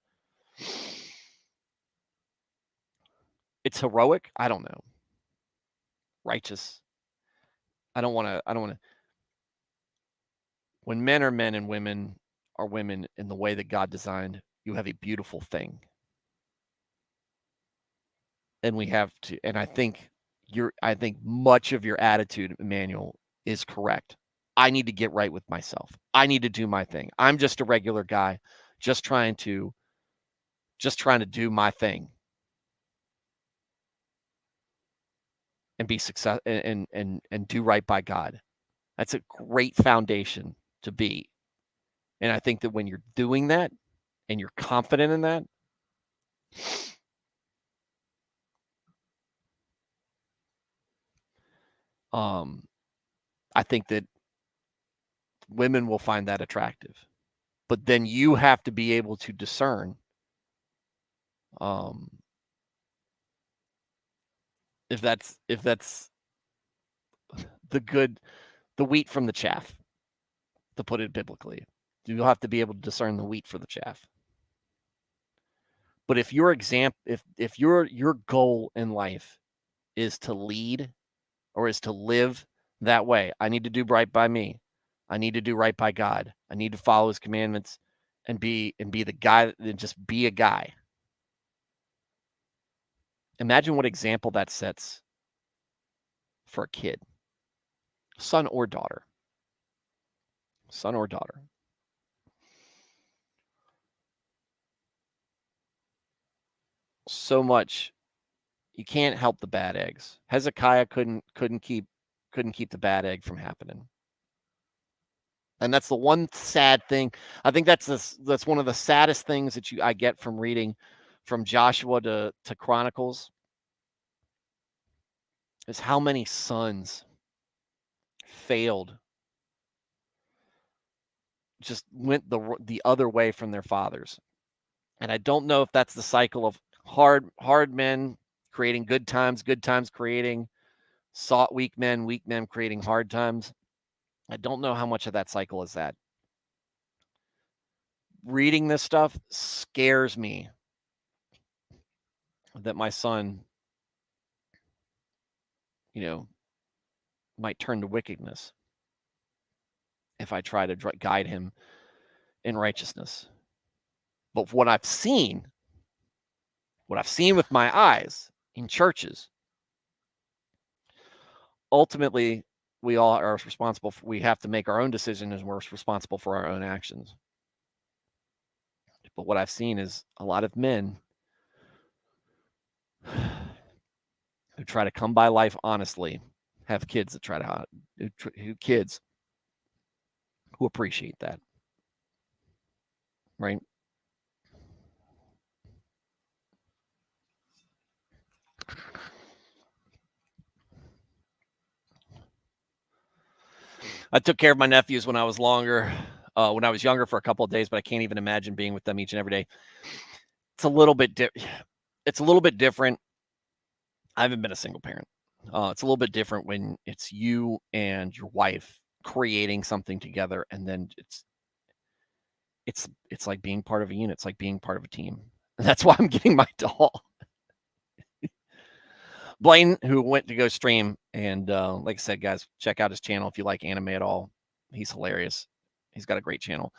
It's heroic. I don't know. Righteous. I don't want to. When men are men and women are women in the way that God designed, you have a beautiful thing. And we have to, and I think much of your attitude, Emmanuel, is correct. I need to get right with myself. I need to do my thing. I'm just a regular guy, just trying to do my thing and be successful and do right by God. That's a great foundation to be. And I think that when you're doing that and you're confident in that, I think that women will find that attractive. But then you have to be able to discern if that's the wheat from the chaff, to put it biblically. You'll have to be able to discern the wheat from the chaff. But if your goal in life is to lead or is to live that way, I need to do right by me. I need to do right by God. I need to follow his commandments and be the guy, and just be a guy. Imagine what example that sets for a kid, son or daughter. Son or daughter. So much. You can't help the bad eggs. Hezekiah couldn't keep the bad egg from happening. And that's the one sad thing. I think that's one of the saddest things that I get from reading from Joshua to Chronicles, is how many sons failed, just went the other way from their fathers. And I don't know if that's the cycle of hard men creating good times creating weak men creating hard times. I don't know how much of that cycle is that. Reading this stuff scares me that my son, might turn to wickedness if I try to guide him in righteousness. But what I've seen with my eyes in churches, ultimately, we all are responsible. We have to make our own decisions, and we're responsible for our own actions. But what I've seen is a lot of men who try to come by life honestly have kids that kids who appreciate that, right? I took care of my nephews when I was younger for a couple of days, but I can't even imagine being with them each and every day. It's a little bit different. it's a little bit different. I haven't been a single parent. It's a little bit different when it's you and your wife creating something together, and then it's like being part of a unit. It's like being part of a team. And that's why I'm getting my doll. Blaine, who went to go stream, and like I said, guys, check out his channel if you like anime at all. He's hilarious. He's got a great channel.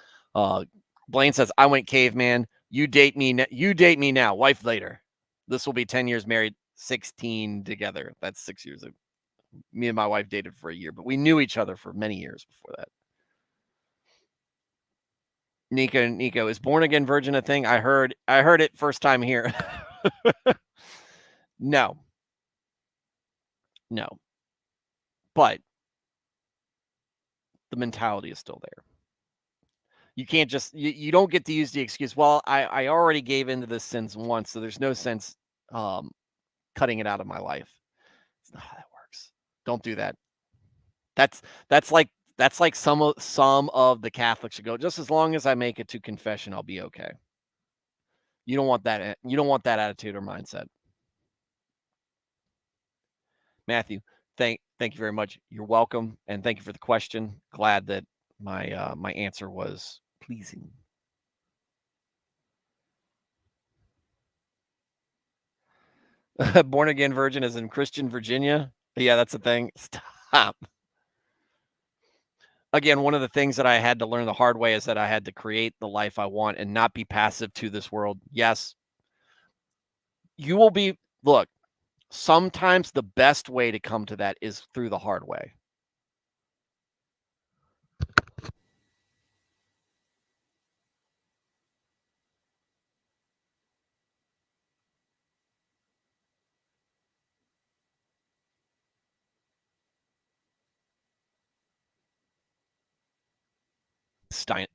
Blaine says, "I went caveman. You date me. You date me now. Wife later. This will be 10 years married, 16 together. That's 6 years. Me and my wife dated for a year, but we knew each other for many years before that." Nico, is born again virgin a thing? I heard it first time here. No. But the mentality is still there. You can't just you don't get to use the excuse, well, I already gave into this sins once, so there's no sense cutting it out of my life. It's not how that works. Don't do that. That's like some of the Catholics should go, just as long as I make it to confession, I'll be okay. You don't want that. You don't want that attitude or mindset. Matthew, thank you very much. You're welcome, and thank you for the question. Glad that my answer was pleasing. Born again virgin is in Christian Virginia. Yeah, that's the thing. Stop. Again, one of the things that I had to learn the hard way is that I had to create the life I want and not be passive to this world. Yes, you will be. Look, sometimes the best way to come to that is through the hard way.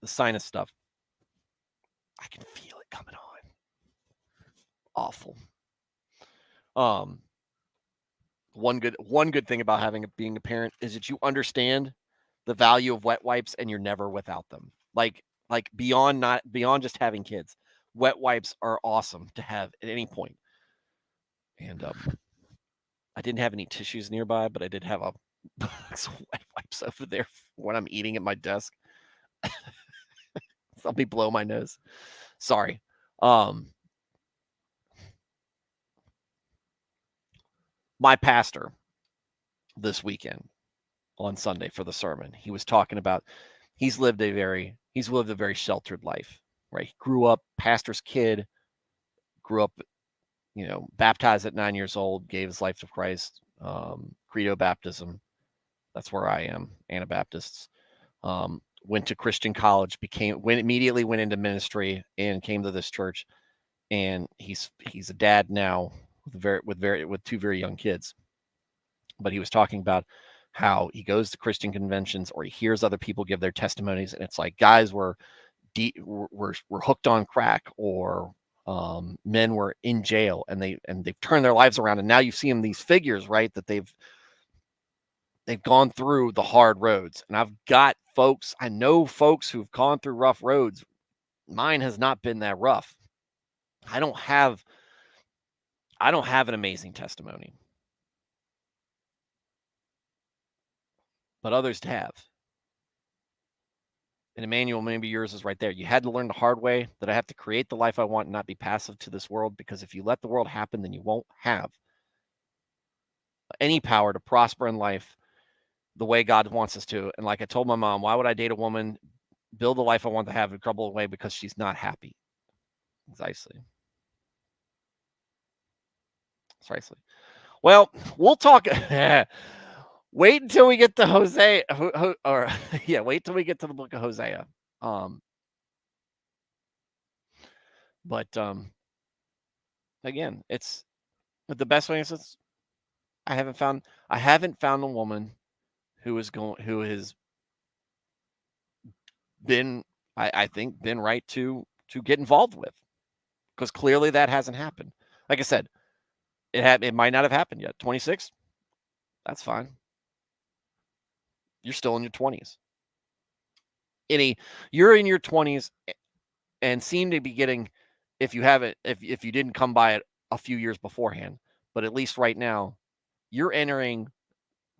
The sinus stuff. I can feel it coming on. Awful. One good thing about being a parent is that you understand the value of wet wipes and you're never without them. Like beyond just having kids, wet wipes are awesome to have at any point. And I didn't have any tissues nearby, but I did have a box of wet wipes over there when I'm eating at my desk. Let me blow my nose. Sorry. My pastor this weekend on Sunday for the sermon, he was talking about he's lived a very sheltered life, right? He grew up pastor's kid, grew up, baptized at 9 years old, gave his life to Christ, credo baptism. That's where I am, Anabaptists. Went to Christian college, immediately went into ministry and came to this church. And he's a dad now with two very young kids. But he was talking about how he goes to Christian conventions or he hears other people give their testimonies, and it's like guys were hooked on crack, or men were in jail, and they've turned their lives around, and now you see them, these figures, right, that they've gone through the hard roads. And I know folks who've gone through rough roads. Mine has not been that rough. I don't have an amazing testimony, but others have. And Emmanuel, maybe yours is right there. You had to learn the hard way that I have to create the life I want and not be passive to this world, because if you let the world happen, then you won't have any power to prosper in life the way God wants us to. And like I told my mom, why would I date a woman, build the life I want to have, and trouble away because she's not happy? Precisely. Well, we'll talk. Wait until we get to Hosea, wait till we get to the book of Hosea. But again, it's the best way is I haven't found a woman who has been, I think, been right to get involved with, because clearly that hasn't happened. Like I said, it might not have happened yet. 26, that's fine. You're still in your 20s. You're in your 20s and seem to be getting, if you didn't come by it a few years beforehand, but at least right now, you're entering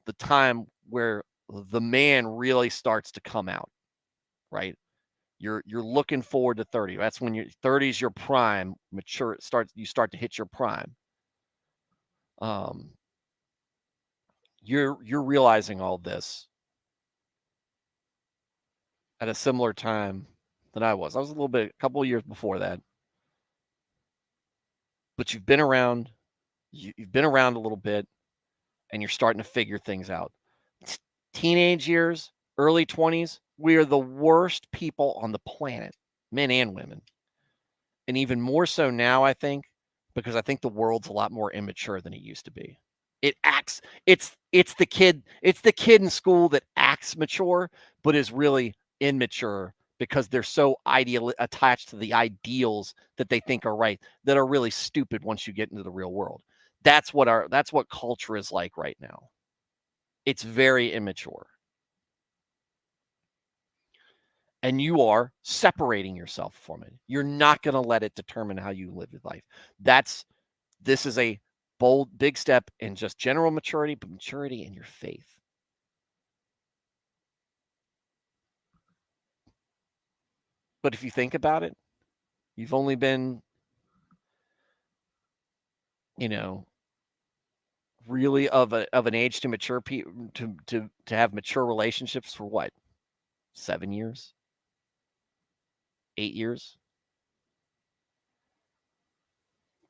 the time where the man really starts to come out, right? You're looking forward to 30. That's when your 30 is your prime, mature, you start to hit your prime. You're realizing all this at a similar time than I was. I was a couple of years before that. But you've been around, you've been around a little bit, and you're starting to figure things out. Teenage years, early 20s, we are the worst people on the planet, men and women. And even more so now, I think, because I think the world's a lot more immature than it used to be. It's the kid in school that acts mature, but is really immature because they're so attached to the ideals that they think are right, that are really stupid once you get into the real world. That's what culture is like right now. It's very immature. And you are separating yourself from it. You're not going to let it determine how you live your life. This is a bold, big step in just general maturity, but maturity in your faith. But if you think about it, you've only been, really of an age to mature to have mature relationships for what? 7 years? 8 years?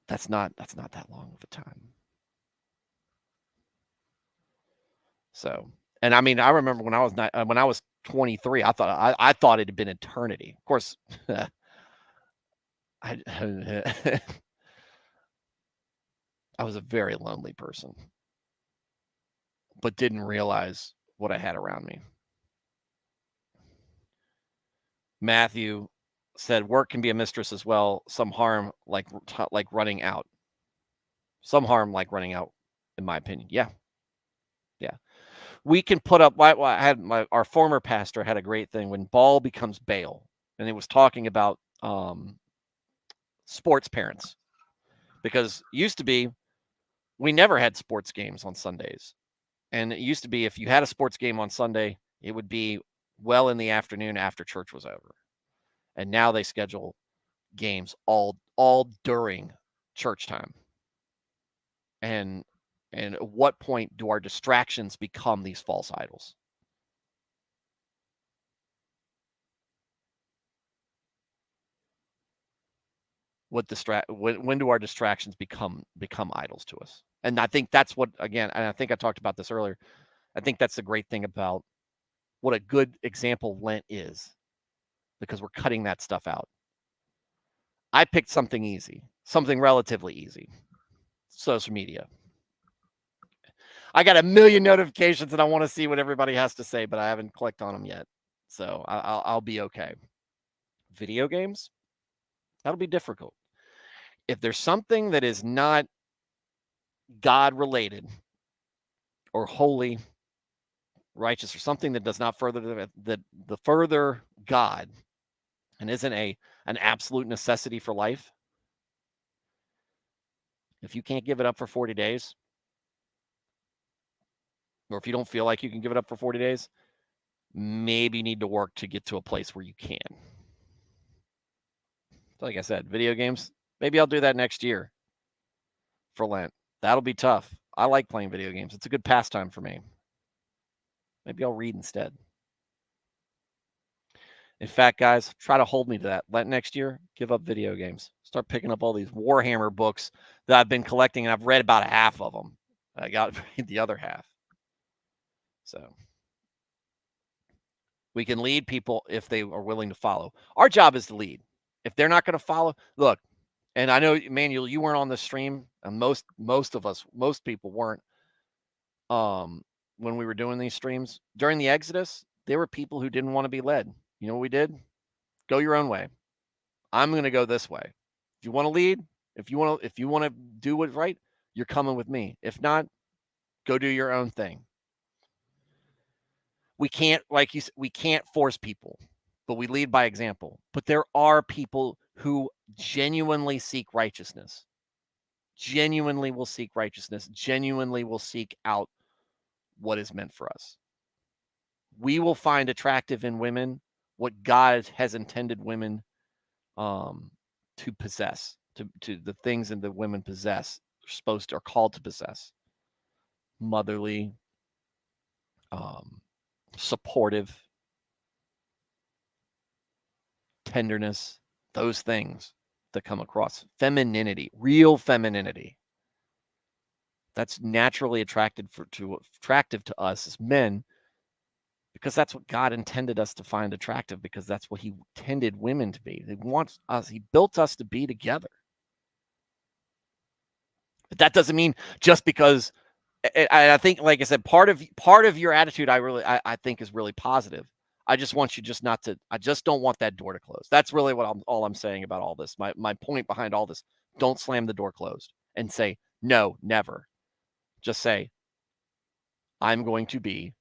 That's not that long of a time. So, and I mean, I remember when I was 23, I thought it had been eternity. Of course, I was a very lonely person, but didn't realize what I had around me. Matthew said, work can be a mistress as well. Some harm like running out. Some harm like running out, in my opinion. Yeah. We can put up. Our former pastor had a great thing when ball becomes bail, and it was talking about sports parents, because it used to be we never had sports games on Sundays, and it used to be if you had a sports game on Sunday, it would be well in the afternoon after church was over, and now they schedule games all during church time. And at what point do our distractions become these false idols? When do our distractions become idols to us? And I think that's what, again, and I think I talked about this earlier. I think that's the great thing about what a good example Lent is, because we're cutting that stuff out. I picked something easy, something relatively easy. Social media. I got a million notifications and I want to see what everybody has to say, but I haven't clicked on them yet. So I'll be okay. Video games, that'll be difficult. If there's something that is not God related or holy, righteous, or something that does not further the further God and isn't an absolute necessity for life, if you can't give it up for 40 days, or if you don't feel like you can give it up for 40 days, maybe you need to work to get to a place where you can. Like I said, video games, maybe I'll do that next year for Lent. That'll be tough. I like playing video games. It's a good pastime for me. Maybe I'll read instead. In fact, guys, try to hold me to that. Lent next year, give up video games. Start picking up all these Warhammer books that I've been collecting, and I've read about half of them. I got to read the other half. So we can lead people if they are willing to follow. Our job is to lead. If they're not going to follow, look, and I know, Emmanuel, you weren't on the stream, and most people weren't. When we were doing these streams during the Exodus, there were people who didn't want to be led. You know what we did? Go your own way. I'm going to go this way. If you want to lead, if you want to do what's right, you're coming with me. If not, go do your own thing. We can't, we can't force people, but we lead by example. But there are people who genuinely seek righteousness. genuinely will seek righteousness, genuinely will seek out what is meant for us. We will find attractive in women what God has intended women to possess, to the things that the women possess, are supposed to, are called to possess. Motherly, supportive, tenderness, those things that come across. Femininity, real femininity. That's naturally attractive to us as men, because that's what God intended us to find attractive, because that's what he intended women to be. He wants us, he built us to be together. But that doesn't mean just because, I think, like I said, part of your attitude, I think is really positive. I just want you just not to, I just don't want that door to close. That's really what all I'm saying about all this. My point behind all this, don't slam the door closed and say, no, never. Just say, I'm going to be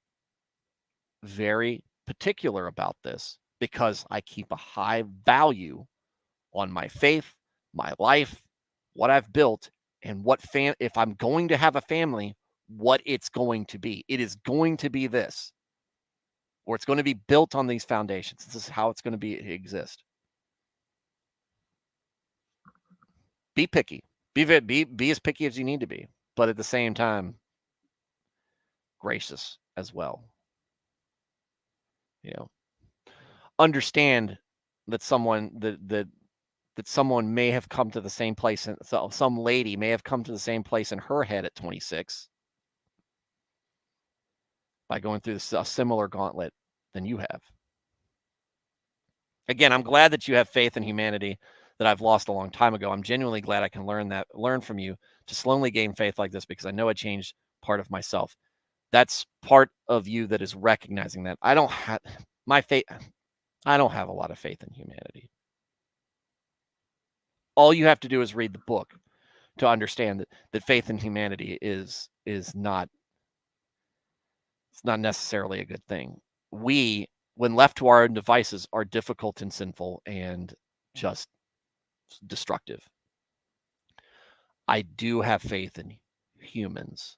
very particular about this because I keep a high value on my faith, my life, what I've built, and if I'm going to have a family, what it's going to be. It is going to be this, or it's going to be built on these foundations. This is how it's going to exist. Be picky. Be as picky as you need to be, but at the same time, gracious as well. You know, understand that someone that someone may have come to the same place, and so some lady may have come to the same place in her head at 26 by going through a similar gauntlet than you have. Again, I'm glad that you have faith in humanity that I've lost a long time ago. I'm genuinely glad I can learn from you to slowly gain faith like this, because I know I changed part of myself. That's part of you that is recognizing that. I don't have a lot of faith in humanity. All you have to do is read the book to understand that faith in humanity is not, it's not necessarily a good thing. We, when left to our own devices, are difficult and sinful and just destructive. I do have faith in humans,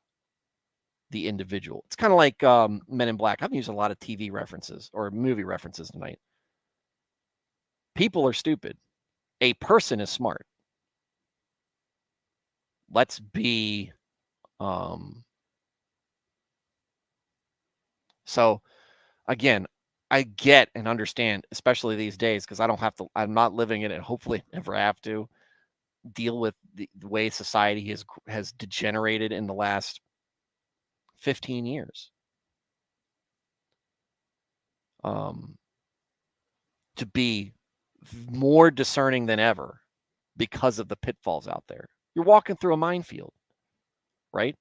the individual. It's kind of like Men in Black. I've used a lot of TV references or movie references tonight. People are stupid. A person is smart. Let's be so again, I get and understand, especially these days, because I'm not living it and hopefully never have to deal with the way society has degenerated in the last 15 years. To be more discerning than ever because of the pitfalls out there. You're walking through a minefield, right?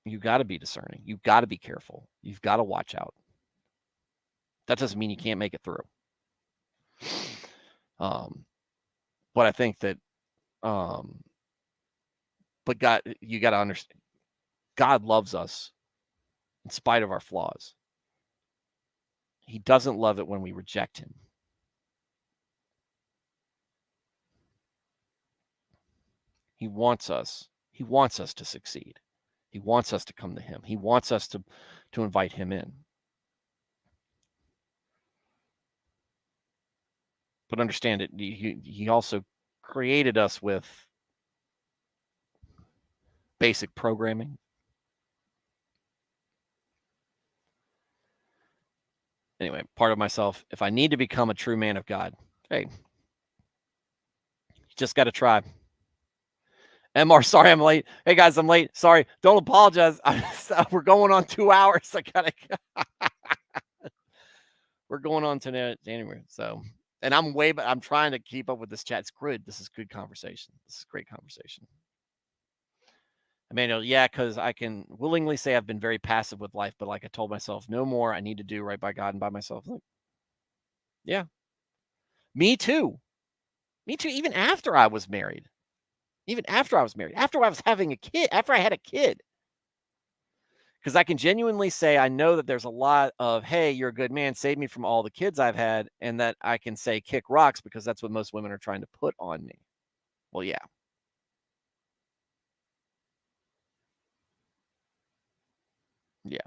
You got to be discerning. You've got to be careful. You've got to watch out. That doesn't mean you can't make it through. But I think that, but God, you got to understand, God loves us in spite of our flaws. He doesn't love it when we reject him. He wants us to succeed. He wants us to come to him. He wants us to invite him in. But understand it, he also created us with basic programming. Anyway, part of myself, if I need to become a true man of God, hey, you just got to try. MR, sorry I'm late. Hey guys, I'm late. Sorry. Don't apologize. We're going on 2 hours. We're going on to January. So, and I'm trying to keep up with this chat. It's good. This is good conversation. This is great conversation. Emmanuel, yeah, because I can willingly say I've been very passive with life, but like I told myself, no more. I need to do right by God and by myself. Like, yeah. Me too. Even after I was married. After I was having a kid, after I had a kid. Because I can genuinely say, I know that there's a lot of, hey, you're a good man, save me from all the kids I've had, and that I can say kick rocks, because that's what most women are trying to put on me. Well, yeah. Yeah.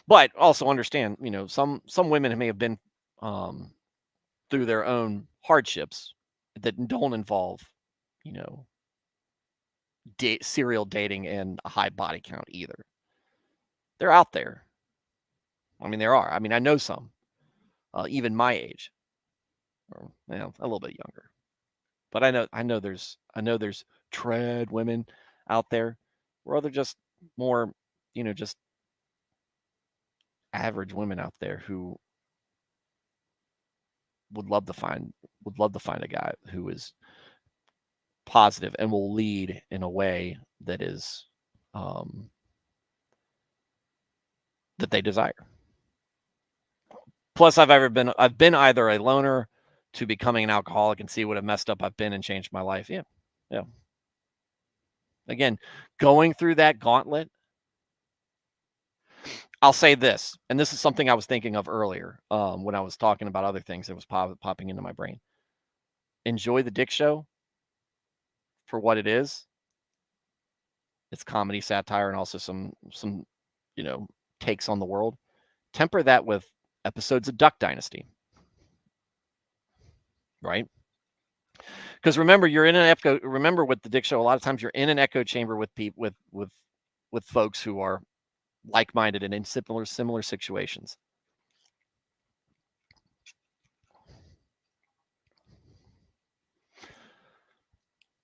But also understand, some women may have been through their own hardships that don't involve, you know, serial dating and a high body count either. They're out there. I mean, there are. I mean, I know some, even my age, or a little bit younger. But I know there's trad women out there, or they're just more, just average women out there who would love to find a guy who is positive and will lead in a way that is that they desire. Plus, I've been either a loner to becoming an alcoholic and see what a messed up I've been and changed my life. Yeah. Yeah. Again, going through that gauntlet, I'll say this, and this is something I was thinking of earlier when I was talking about other things that was popping into my brain. Enjoy the Dick Show for what it is. It's comedy, satire, and also some takes on the world. Temper that with episodes of Duck Dynasty, right? Because remember, you're in an echo. Remember, with the Dick Show, a lot of times you're in an echo chamber with people with folks who are like-minded and in similar situations.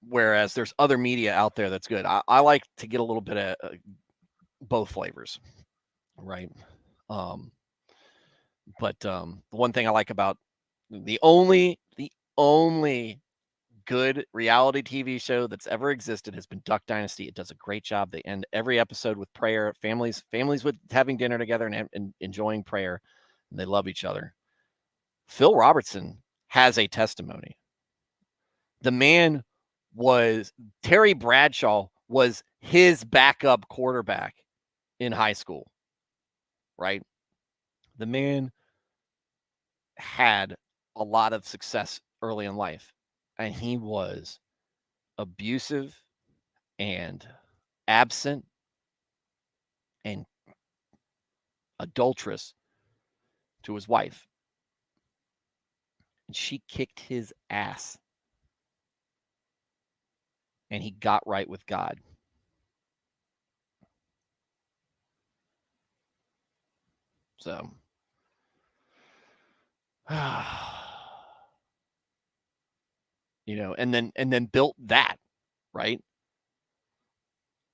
Whereas there's other media out there that's good. I like to get a little bit of both flavors, right? But the one thing I like about the only good reality TV show that's ever existed has been Duck Dynasty. It does a great job. They end every episode with prayer. Families with having dinner together and enjoying prayer, and they love each other. Phil Robertson has a testimony. The man Terry Bradshaw was his backup quarterback in high school, right? The man had a lot of success early in life, and he was abusive and absent and adulterous to his wife. And she kicked his ass. And he got right with God. So, and then built that, right?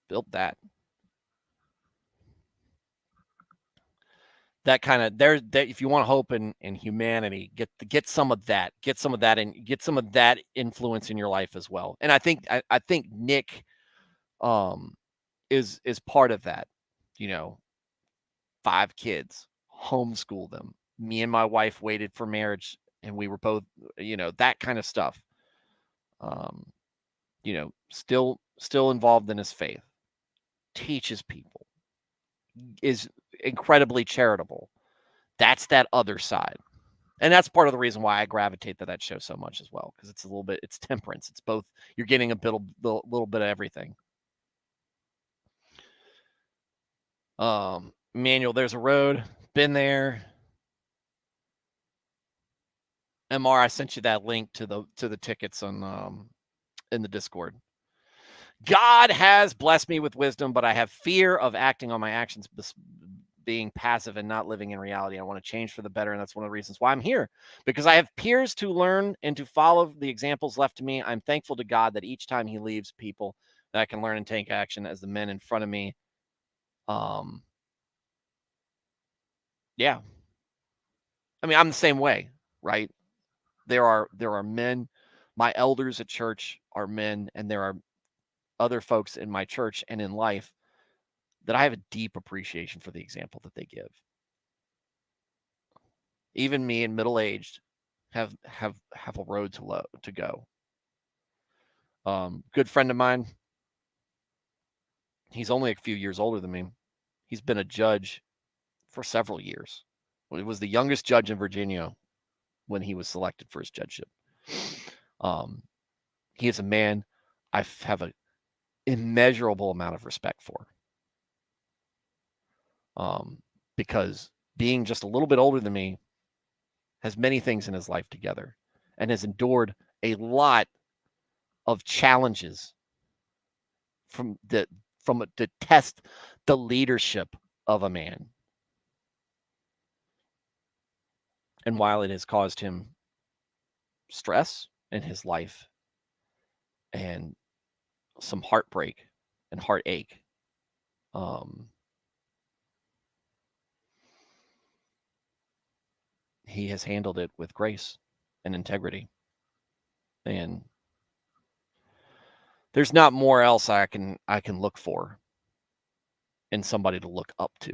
Built that. That kind of that if you want hope in humanity, get some of that, and get some of that influence in your life as well. And I think Nick is part of that. 5 kids, homeschool them. Me and my wife waited for marriage, and we were both, that kind of stuff. Still involved in his faith, teaches people, is incredibly charitable. That's that other side. And that's part of the reason why I gravitate to that show so much as well, because it's temperance. It's both. You're getting a little bit of everything. Manuel, there's a road. Been there. MR, I sent you that link to the tickets on in the Discord. God has blessed me with wisdom, but I have fear of acting on my actions, being passive and not living in reality. I want to change for the better, and that's one of the reasons why I'm here, because I have peers to learn and to follow the examples left to me. I'm thankful to God that each time he leaves people that I can learn and take action as the men in front of me. Yeah. I mean, I'm the same way, right? There are men, my elders at church are men, and there are other folks in my church and in life that I have a deep appreciation for the example that they give. Even me in middle-aged have a road to go. Good friend of mine, he's only a few years older than me. He's been a judge for several years. He was the youngest judge in Virginia when he was selected for his judgeship. He is a man I have an immeasurable amount of respect for. Because being just a little bit older than me, has many things in his life together and has endured a lot of challenges to test the leadership of a man. And while it has caused him stress in his life and some heartbreak and heartache, he has handled it with grace and integrity. And there's not more else I can look for in somebody to look up to.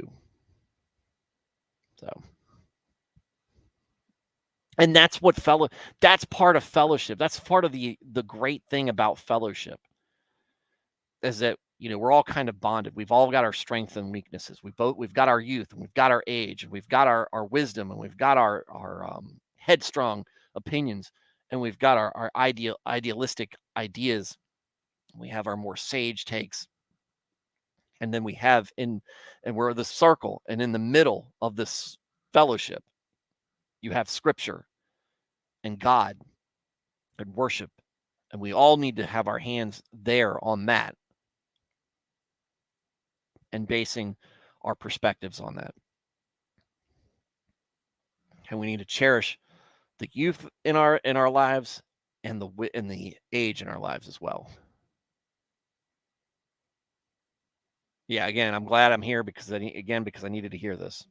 So, and that's part of fellowship. That's part of the great thing about fellowship is that, we're all kind of bonded. We've all got our strengths and weaknesses. We've got our youth, and we've got our age, and we've got our wisdom, and we've got our headstrong opinions, and we've got our idealistic ideas. We have our more sage takes. And then we have and we're the circle, and in the middle of this fellowship, you have scripture and God and worship. And we all need to have our hands there on that and basing our perspectives on that. And we need to cherish the youth in our lives and the age in our lives as well. Yeah, again, I'm glad I'm here because I needed to hear this.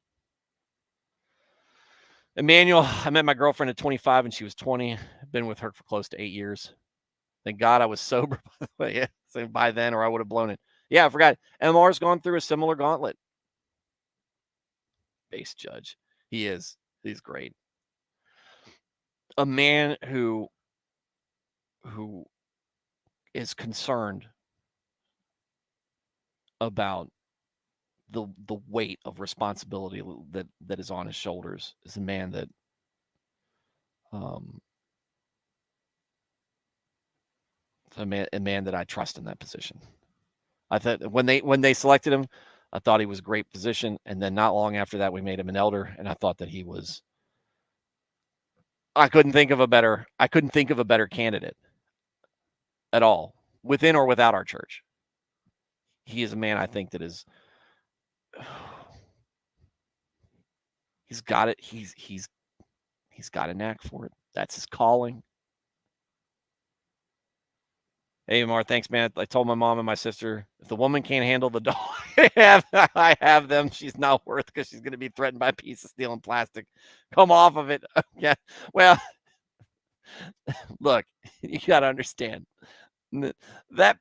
Emmanuel, I met my girlfriend at 25 and she was 20. I've been with her for close to 8 years. Thank God I was sober by the way. Yeah, so by then, or I would have blown it. Yeah, I forgot. MR's gone through a similar gauntlet. Base judge. He is. He's great. A man who is concerned about the weight of responsibility that is on his shoulders is a man that a man that I trust in that position. I thought when they selected him, I thought he was a great position, and then not long after that, we made him an elder, and I thought that he was. I couldn't think of a better candidate at all, within or without our church. He is a man I think that is. He's got it. He's got a knack for it. That's his calling. Hey, Mar, thanks, man. I told my mom and my sister, if the woman can't handle the dog, I have them. She's not worth because she's going to be threatened by a piece of steel and plastic. Come off of it. Yeah. Well, look, you got to understand that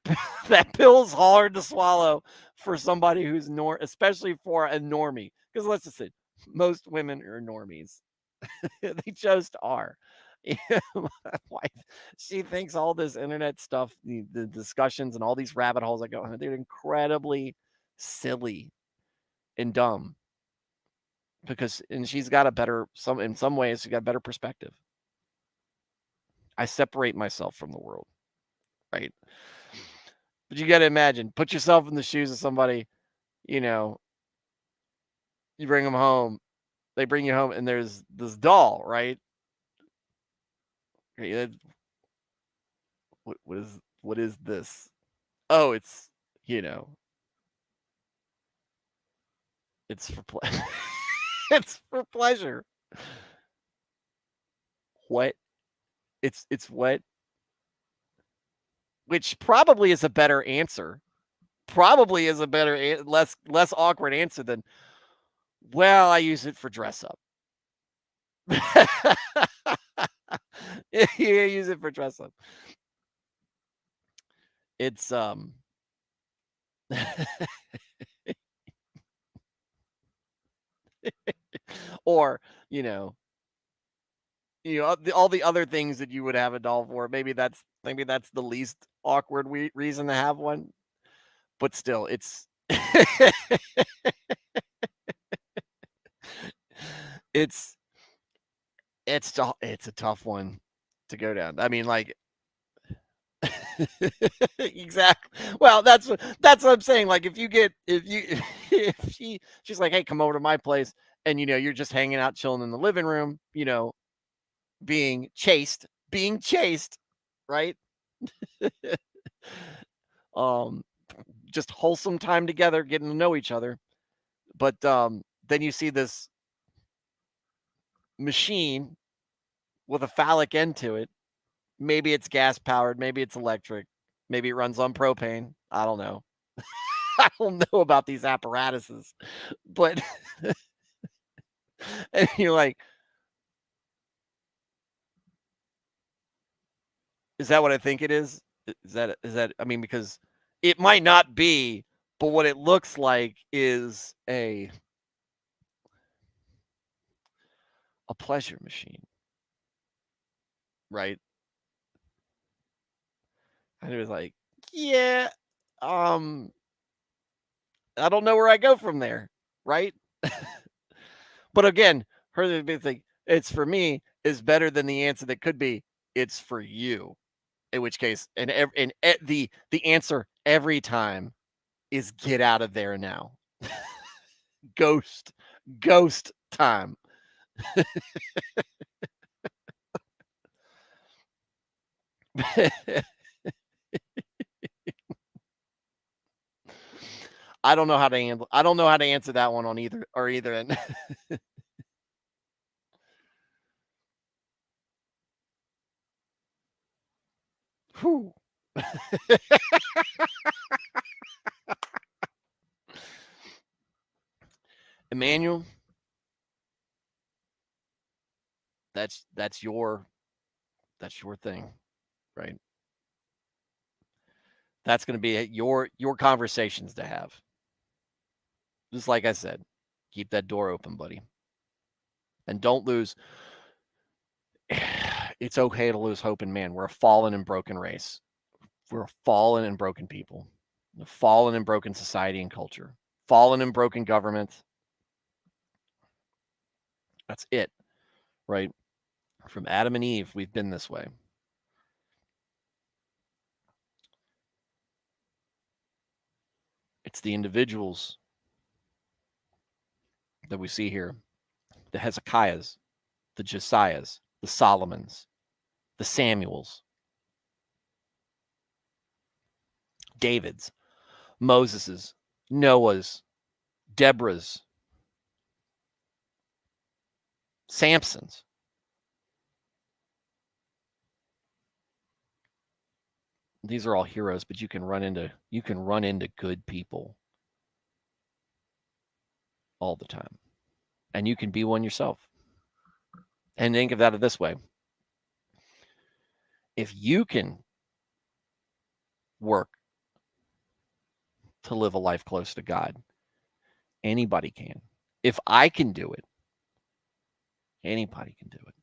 pill's hard to swallow for somebody who's especially for a normie. Because let's just say, most women are normies. They just are. My wife, she thinks all this internet stuff, the discussions and all these rabbit holes I go on, they're incredibly silly and dumb. And she's got in some ways, she got better perspective. I separate myself from the world, right? But you got to imagine, put yourself in the shoes of somebody, you bring them home, they bring you home, and there's this doll, right? What is this? Oh, it's it's for it's for pleasure. What? It's what? Which probably is a better answer. Probably is a better, less awkward answer than, well, I use it for dress up. You use it for dress up. It's or all the other things that you would have a doll for. Maybe that's the least awkward reason to have one. But still, it's it's a tough one to go down. I mean, like Exactly. Well, that's what I'm saying. Like if she's like, hey, come over to my place, and you're just hanging out, chilling in the living room, being chased, right? um, just wholesome time together, getting to know each other. But then you see this machine with a phallic end to it. Maybe it's gas powered, maybe it's electric, maybe it runs on propane. I don't know. I don't know about these apparatuses, but and you're like, is that what I think it is? Is that I mean, because it might not be, but what it looks like is a pleasure machine, right? And it was like, yeah, um, I don't know where I go from there, right? But again, her big thing, it's for me, is better than the answer that could be, it's for you. In which case, the answer every time is get out of there now. Ghost time. I don't know how to handle. I don't know how to answer that one on either end. Whew. Emmanuel, that's your thing, right? That's going to be your conversations to have. Just like I said, keep that door open, buddy, and don't lose. It's okay to lose hope in man. We're a fallen and broken race. We're a fallen and broken people, a fallen and broken society and culture, fallen and broken government. That's it, right? From Adam and Eve, we've been this way. It's the individuals that we see here, the Hezekiahs, the Josiahs, the Solomons, the Samuels, Davids, Moses's, Noah's, Deborah's, Samson's. These are all heroes, but you can run into good people all the time. And you can be one yourself. And think of that this way. If you can work to live a life close to God, anybody can. If I can do it, anybody can do it.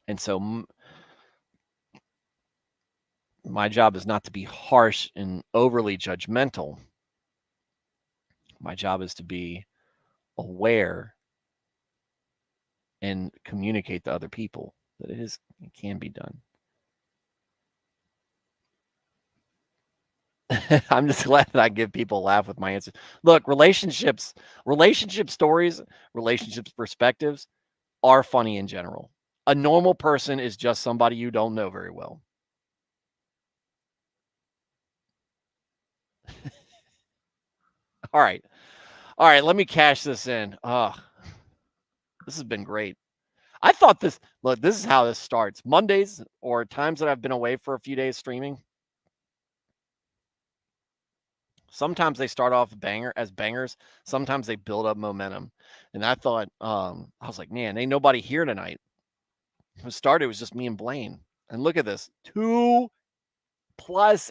And so my job is not to be harsh and overly judgmental. My job is to be aware and communicate to other people that it can be done. I'm just glad that I give people a laugh with my answers. Look, relationship stories, relationships perspectives are funny in general. A normal person is just somebody you don't know very well. All right. Let me cash this in. This has been great. I thought this is how this starts. Mondays or times that I've been away for a few days streaming. Sometimes they start off as bangers. Sometimes they build up momentum. And I thought, I was like, man, ain't nobody here tonight. It was just me and Blaine. And look at this, 2+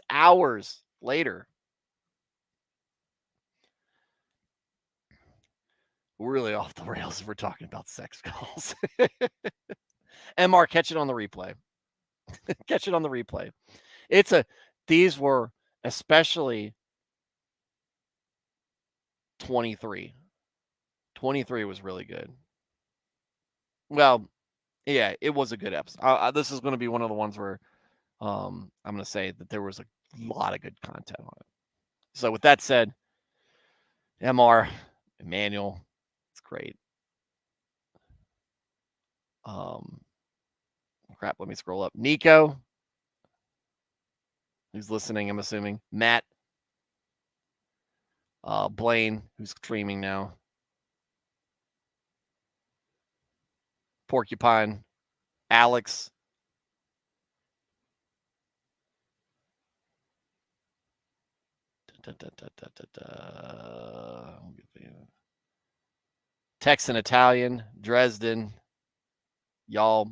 hours later. We're really off the rails if we're talking about sex calls. MR, catch it on the replay. Catch it on the replay. These were especially 23. 23 was really good. Well, yeah, it was a good episode. This is going to be one of the ones where I'm going to say that there was a lot of good content on it. So with that said, MR, Emmanuel, it's great. Crap, let me scroll up. Nico, who's listening, I'm assuming. Matt, Blaine, who's streaming now. Porcupine, Alex. Texan Italian, Dresden. Y'all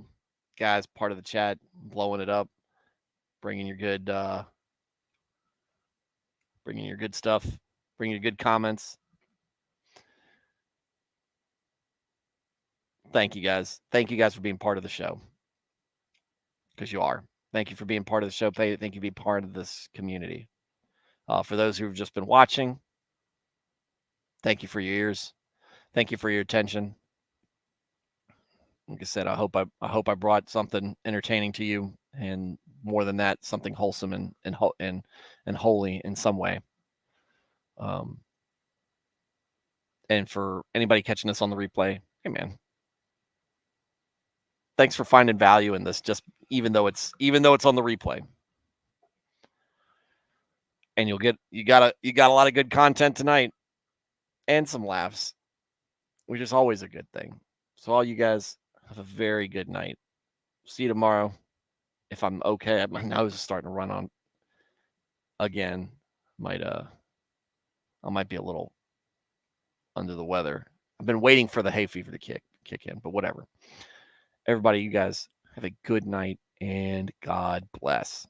guys, part of the chat, blowing it up, bringing your good stuff, bringing your good comments. Thank you guys. Thank you guys for being part of the show. Because you are. Thank you for being part of the show. Thank you for being part of this community. For those who've just been watching, thank you for your ears. Thank you for your attention. Like I said, I hope I brought something entertaining to you, and more than that, something wholesome and holy in some way. And for anybody catching this on the replay, hey man, thanks for finding value in this. Just even though it's on the replay, and you got a lot of good content tonight, and some laughs, which is always a good thing. So all you guys have a very good night. See you tomorrow. If I'm okay, my nose is starting to run on again. I might be a little under the weather. I've been waiting for the hay fever to kick in, but whatever. Everybody, you guys have a good night and God bless.